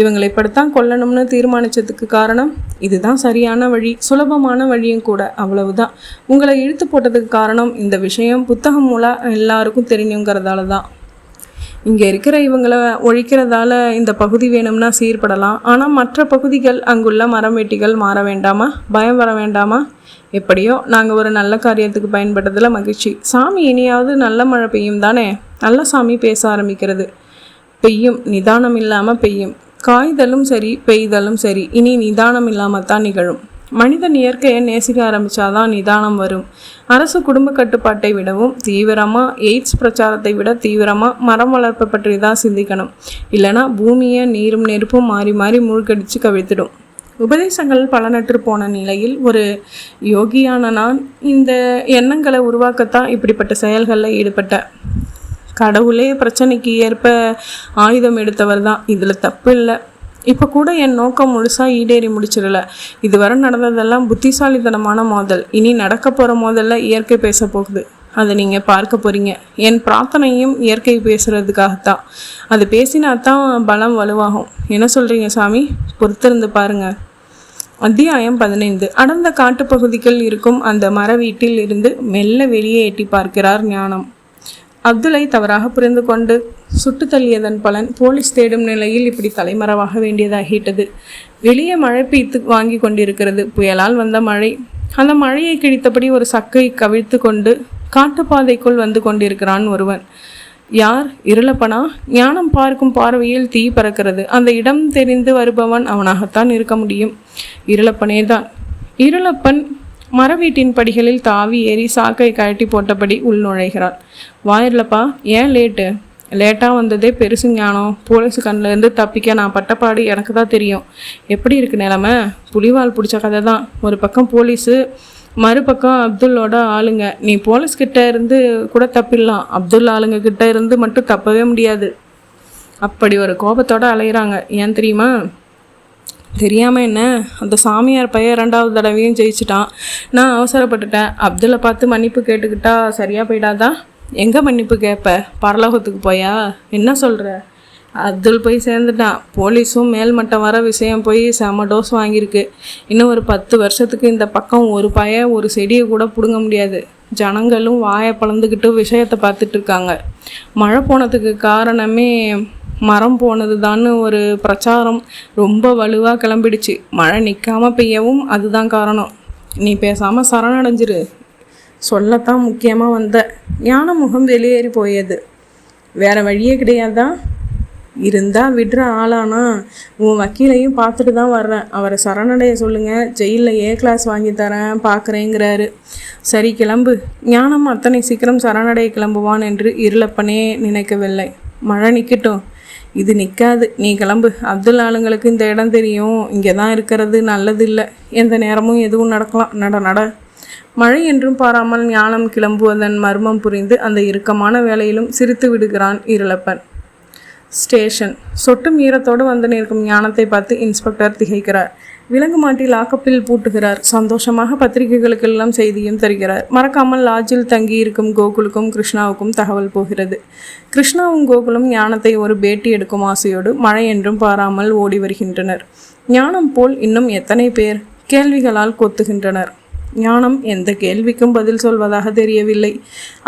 இவங்களை இப்படித்தான் கொல்லணும்னு தீர்மானித்ததுக்கு காரணம் இதுதான் சரியான வழி, சுலபமான வழியும் கூட. அவ்வளவுதான். உங்களை இழுத்து போட்டதுக்கு காரணம் இந்த விஷயம் புத்தகம் மூலம் எல்லாருக்கும் தெரியுங்கிறதால தான். இங்கே இருக்கிற இவங்களை ஒழிக்கிறதால இந்த பகுதி வேணும்னா சீர்படலாம். ஆனால் மற்ற பகுதிகள், அங்குள்ள மரம் வெட்டிகள் மாற வேண்டாமா? பயம் வர வேண்டாமா? எப்படியோ நாங்கள் ஒரு நல்ல காரியத்துக்கு பயன்பட்டதில் மகிழ்ச்சி. சாமி இனியாவது நல்ல மழை பெய்யும் தானே? நல்ல சாமி பேச ஆரம்பிக்கிறது. பெய்யும், நிதானம் இல்லாமல் பெய்யும். காய்தலும் சரி, பெய்தலும் சரி, இனி நிதானம் இல்லாமல் தான் நிகழும். மனிதன் இயற்கையை நேசிக்க ஆரம்பித்தாதான் நிதானம் வரும். அரசு குடும்ப கட்டுப்பாட்டை விடவும் தீவிரமாக, எய்ட்ஸ் பிரச்சாரத்தை விட தீவிரமாக மரம் வளர்ப்பை பற்றி தான் சிந்திக்கணும். இல்லைனா பூமியை நீரும் நெருப்பும் மாறி மாறி மூழ்கடித்து கவிழ்த்திடும். உபதேசங்கள் பலனற்று போன நிலையில் ஒரு யோகியான நான் இந்த எண்ணங்களை உருவாக்கத்தான் இப்படிப்பட்ட செயல்களில் ஈடுபட்டேன். கடவுளே பிரச்சனைக்கு ஏற்ப ஆயுதம் எடுத்தவர் தான், இதில் தப்பு இல்லை. இப்போ கூட என் நோக்கம் முழுசாக ஈடேறி முடிச்சிடல. இதுவரை நடந்ததெல்லாம் புத்திசாலித்தனமான மோதல். இனி நடக்க போகிற மோதலில் இயற்கை பேச போகுது. அதை நீங்கள் பார்க்க போகிறீங்க. என் பிரார்த்தனையும் இயற்கை பேசுகிறதுக்காகத்தான். அது பேசினா தான் பலம் வலுவாகும். என்ன சொல்கிறீங்க சாமி? பொறுத்திருந்து பாருங்கள். அத்தியாயம் 15. அடர்ந்த காட்டுப்பகுதிகள் இருக்கும் அந்த மர வீட்டில் இருந்து மெல்ல வெளியே எட்டி பார்க்கிறார் ஞானம். அப்துலை தவறாக புரிந்து கொண்டு சுட்டு தள்ளியதன் பலன் போலீஸ் தேடும் நிலையில் இப்படி தலைமறைவாக வேண்டியதாகிட்டது. வெளியே மழை பெய்து வாங்கி கொண்டிருக்கிறது. புயலால் வந்த மழை. அந்த மழையை கிழித்தபடி ஒரு சக்கை கவிழ்த்து கொண்டு காட்டுப்பாதைக்குள் வந்து கொண்டிருக்கிறான் ஒருவன். யார்? இருளப்பனா? ஞானம் பார்க்கும் பார்வையில் தீ பறக்கிறது. அந்த இடம் தெரிந்து வருபவன் அவனாகத்தான் இருக்க முடியும். இருளப்பனே தான். இருளப்பன் மர வீட்டின் படிகளில் தாவி ஏறி சாக்கை கழட்டி போட்டபடி உள் நுழைகிறான். வாயிரலப்பா, ஏன் லேட்டு? லேட்டாக வந்ததே பெருசு ஞானம். போலீஸு கண்ணிலேருந்து தப்பிக்க நான் பட்டப்பாடு எனக்கு தான் தெரியும். எப்படி இருக்குது நிலமை? புலிவால் பிடிச்ச கதை தான். ஒரு பக்கம் போலீஸு, மறுபக்கம் அப்துல்லோட ஆளுங்க. நீ போலீஸ்கிட்ட இருந்து கூட தப்பிடலாம், அப்துல் ஆளுங்க கிட்ட இருந்து மட்டும் தப்பவே முடியாது. அப்படி ஒரு கோபத்தோடு அலைகிறாங்க. ஏன் தெரியுமா? தெரியாமல் என்ன, அந்த சாமியார் பையன் 2வது தடவையும் ஜெயிச்சிட்டான். நான் அவசரப்பட்டுட்டேன். அப்துல்லை பார்த்து மன்னிப்பு கேட்டுக்கிட்டா சரியாக போயிடாதா? எங்கே மன்னிப்பு கேட்ப? பரலோகத்துக்கு போயா? என்ன சொல்கிற? அப்துல் போய் சேர்ந்துட்டான். போலீஸும் மேல்மட்டம் வர விஷயம் போய் செம டோஸ் வாங்கியிருக்கு. இன்னும் ஒரு 10 வருஷத்துக்கு இந்த பக்கம் ஒரு பையன் ஒரு செடியை கூட பிடுங்க முடியாது. ஜனங்களும் வாயை பழந்துக்கிட்டு விஷயத்தை பார்த்துட்டு இருக்காங்க. மழை போனதுக்கு காரணமே மரம் போனது தான்னு ஒரு பிரச்சாரம் ரொம்ப வலுவாக கிளம்பிடுச்சு. மழை நிற்காமல் பெய்யவும் அதுதான் காரணம். நீ பேசாமல் சரணடைஞ்சிரு. சொல்லத்தான் முக்கியமாக வந்த. ஞான முகம் வெளியேறி போயது. வேறு வழியே கிடையாதான்? இருந்தால் விடுற ஆளானா? உன் வக்கீலையும் பார்த்துட்டு தான் வர்றேன். அவரை சரணடைய சொல்லுங்கள். ஜெயிலில் A கிளாஸ் வாங்கி தரேன் பார்க்குறேங்கிறாரு. சரி, கிளம்பு. ஞானம் அத்தனை சீக்கிரம் சரணடைய கிளம்புவான் என்று இருளப்பனே நினைக்கவில்லை. மழை நிற்கட்டும். இது நிற்காது. நீ கிளம்பு. அப்துல் ஆளுங்களுக்கு இந்த இடம் தெரியும். இங்கே தான் இருக்கிறது நல்லது இல்லை. எந்த நேரமும் எதுவும் நடக்கலாம். நட. மழை என்றும் பாராமல் ஞானம் கிளம்புவதன் மர்மம் புரிந்து அந்த இறுக்கமான வேலையிலும் சிரித்து விடுகிறான் இருளப்பன். ஸ்டேஷன். சொட்டும் ஈரத்தோடு வந்து நிற்கும் ஞானத்தை பார்த்து இன்ஸ்பெக்டர் திகைக்கிறார். விலங்கு மாட்டி லாக்கப்பில் பூட்டுகிறார். சந்தோஷமாக பத்திரிகைகளுக்கெல்லாம் செய்தியும் தருகிறார். மறக்காமல் லாட்ஜில் தங்கி இருக்கும் கோகுலுக்கும் கிருஷ்ணாவுக்கும் தகவல் போகிறது. கிருஷ்ணாவும் கோகுலும் ஞானத்தை ஒரு பேட்டி எடுக்கும் ஆசையோடு மழை என்றும் பாராமல் ஓடி வருகின்றனர். ஞானம் போல் இன்னும் எத்தனை பேர் கேள்விகளால் கொத்துகின்றனர். ஞானம் எந்த கேள்விக்கும் பதில் சொல்வதாக தெரியவில்லை.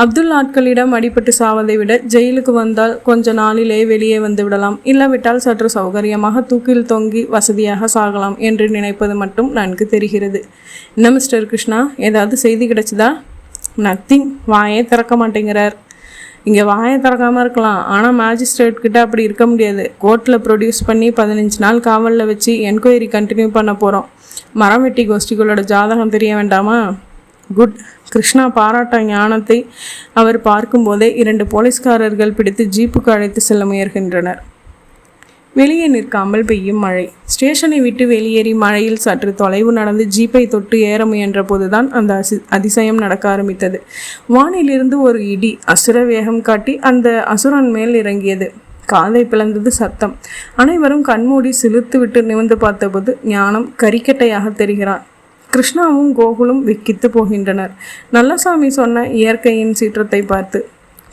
அப்துல் ஆட்களிடம் அடிபட்டு சாவதை விட ஜெயிலுக்கு வந்தால் கொஞ்ச நாளிலே வெளியே வந்து விடலாம், இல்லாவிட்டால் சற்று சௌகரியமாக தூக்கில் தொங்கி வசதியாக சாகலாம் என்று நினைப்பது மட்டும் நன்கு தெரிகிறது. என்ன மிஸ்டர் கிருஷ்ணா, ஏதாவது செய்தி கிடைச்சதா? நத்திங். வாயே திறக்க மாட்டேங்கிறார். இங்கே வாயை திறக்காமல் இருக்கலாம், ஆனால் மேஜிஸ்ட்ரேட் கிட்ட அப்படி இருக்க முடியாது. கோர்ட்டில் ப்ரொடியூஸ் பண்ணி 15 நாள் காவலில் வச்சு என்கொயரி கண்டினியூ பண்ண போகிறோம். மரம் வெட்டி கோஷ்டிகளோட ஜாதகம் தெரிய வேண்டாமா? குட். கிருஷ்ணா பாராட்ட ஞானத்தை அவர் பார்க்கும்போதே 2 போலீஸ்காரர்கள் பிடித்து ஜீப்புக்கு அழைத்து செல்ல முயல்கின்றனர். வெளியே நிற்காமல் பெய்யும் மழை. ஸ்டேஷனை விட்டு வெளியேறி மழையில் சற்று தொலைவு நடந்து ஜீப்பை தொட்டு ஏற முயன்ற போதுதான் அந்த அதிசயம் நடக்க ஆரம்பித்தது. வானிலிருந்து ஒரு இடி அசுர வேகம் காட்டி அந்த அசுரன் மேல் இறங்கியது. காதை பிளந்தது சத்தம். அனைவரும் கண்மூடி சிலிர்த்து விட்டு நிமிர்ந்து பார்த்தபோது ஞானம் கரிக்கட்டையாக தெரிகிறான். கிருஷ்ணாவும் கோகுலும் விக்கித்து போகின்றனர். நல்லசாமி சொன்ன இயற்கையின் சீற்றத்தை பார்த்து.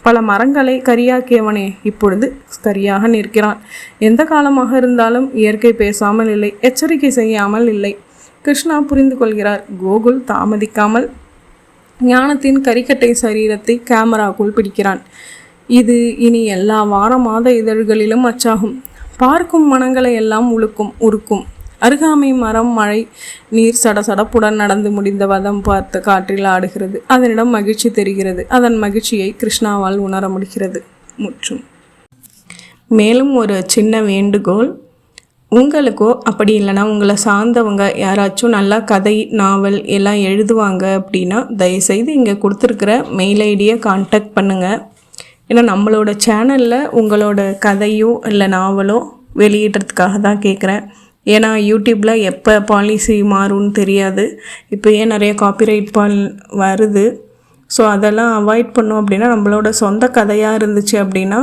பல மரங்களை கரியாக்கியவனே இப்பொழுது கரியாக நிற்கிறான். எந்த காலமாக இருந்தாலும் இயற்கை பேசாமல் இல்லை, எச்சரிக்கை செய்யாமல் இல்லை. கிருஷ்ணா புரிந்து கொள்கிறார். கோகுல் தாமதிக்காமல் ஞானத்தின் கரிக்கட்டை சரீரத்தை கேமராக்குள் பிடிக்கிறான். இது இனி எல்லா வார மாத இதழ்களிலும் அச்சாகும். பார்க்கும் மனங்களை எல்லாம் உருக்கும். அருகாமை மரம், மழை, நீர் சடசடப்புடன் நடந்து முடிந்த வதம் பார்த்து காற்றில் ஆடுகிறது. அதனிடம் மகிழ்ச்சி தெரிகிறது. அதன் மகிழ்ச்சியை கிருஷ்ணாவால் உணர முடிகிறது. முற்றும். மேலும் ஒரு சின்ன வேண்டுகோள். உங்களுக்கோ அப்படி இல்லைனா உங்களை சார்ந்தவங்க யாராச்சும் நல்லா கதை, நாவல் எல்லாம் எழுதுவாங்க அப்படின்னா தயவுசெய்து இங்கே கொடுத்துருக்கிற மெயில் ஐடியை கான்டாக்ட் பண்ணுங்கள். ஏன்னா நம்மளோட சேனலில் உங்களோட கதையோ இல்லை நாவலோ வெளியிடுறதுக்காக தான் கேட்குறேன். ஏன்னா யூடியூப்பில் எப்போ பாலிசி மாறும்னு தெரியாது. இப்போயே நிறைய காப்பிரைட் வருது. ஸோ அதெல்லாம் அவாய்ட் பண்ணோம் அப்படின்னா நம்மளோட சொந்த கதையாக இருந்துச்சு அப்படின்னா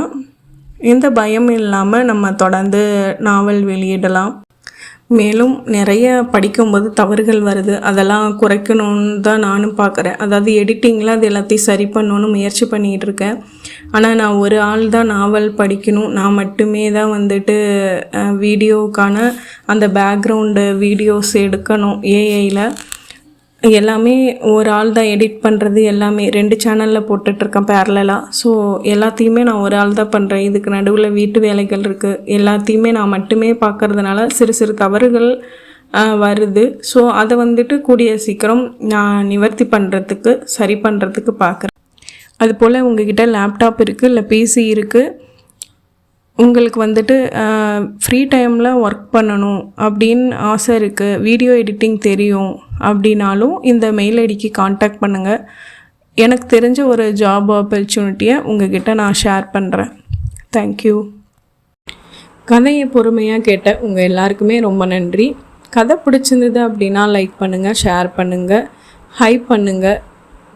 எந்த பயமும் இல்லாமல் நம்ம தொடர்ந்து நாவல் வெளியிடலாம். மேலும் நிறைய படிக்கும்போது தவறுகள் வருது, அதெல்லாம் குறைக்கணும்னு தான் நானும் பார்க்குறேன். அதாவது எடிட்டிங்கில் அது எல்லாத்தையும் சரி பண்ணணும்னு முயற்சி பண்ணிகிட்டு இருக்கேன். ஆனால் நான் ஒரு ஆள் தான் நாவல் படிக்கணும், நான் மட்டுமே தான் வந்துட்டு வீடியோவுக்கான அந்த பேக்ரவுண்டு வீடியோஸ் எடுக்கணும் ஏஐயில். எல்லாமே ஒரு ஆள் தான் எடிட் பண்ணுறது, எல்லாமே 2 சேனலில் போட்டுட்ருக்கேன் பேரலாக. ஸோ எல்லாத்தையுமே நான் ஒரு ஆள் தான் பண்ணுறேன். இதுக்கு நடுவில் வீட்டு வேலைகள் இருக்குது, எல்லாத்தையுமே நான் மட்டுமே பார்க்கறதுனால சிறு சிறு தவறுகள் வருது. ஸோ அதை வந்துட்டு கூடிய சீக்கிரம் நான் நிவர்த்தி பண்ணுறதுக்கு, சரி பண்ணுறதுக்கு பார்க்குறேன். அதுபோல் உங்ககிட்ட லேப்டாப் இருக்குது, இல்லை பிசி இருக்குது, உங்களுக்கு வந்துட்டு ஃப்ரீ டைமில் ஒர்க் பண்ணணும் அப்படின்னு ஆசை இருக்குது, வீடியோ எடிட்டிங் தெரியும் அப்படின்னாலும் இந்த மெயில் ஐடிக்கு காண்டாக்ட் பண்ணுங்கள். எனக்கு தெரிஞ்ச ஒரு ஜாப் ஆப்பர்ச்சுனிட்டியை உங்ககிட்ட நான் ஷேர் பண்ணுறேன். தேங்க்யூ. கதையை பொறுமையாக கேட்ட உங்கள் எல்லாருக்குமே ரொம்ப நன்றி. கதை பிடிச்சிருந்தது அப்படின்னா லைக் பண்ணுங்கள், ஷேர் பண்ணுங்கள், ஹைப் பண்ணுங்கள்,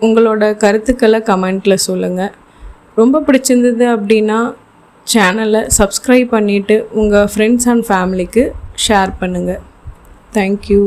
உங்களோட கருத்துக்களை கமெண்ட்டில் சொல்லுங்கள். ரொம்ப பிடிச்சிருந்தது அப்படின்னா சேனலை சப்ஸ்கிரைப் பண்ணிவிட்டு உங்கள் ஃப்ரெண்ட்ஸ் அண்ட் ஃபேமிலிக்கு ஷேர் பண்ணுங்கள். தேங்க்யூ.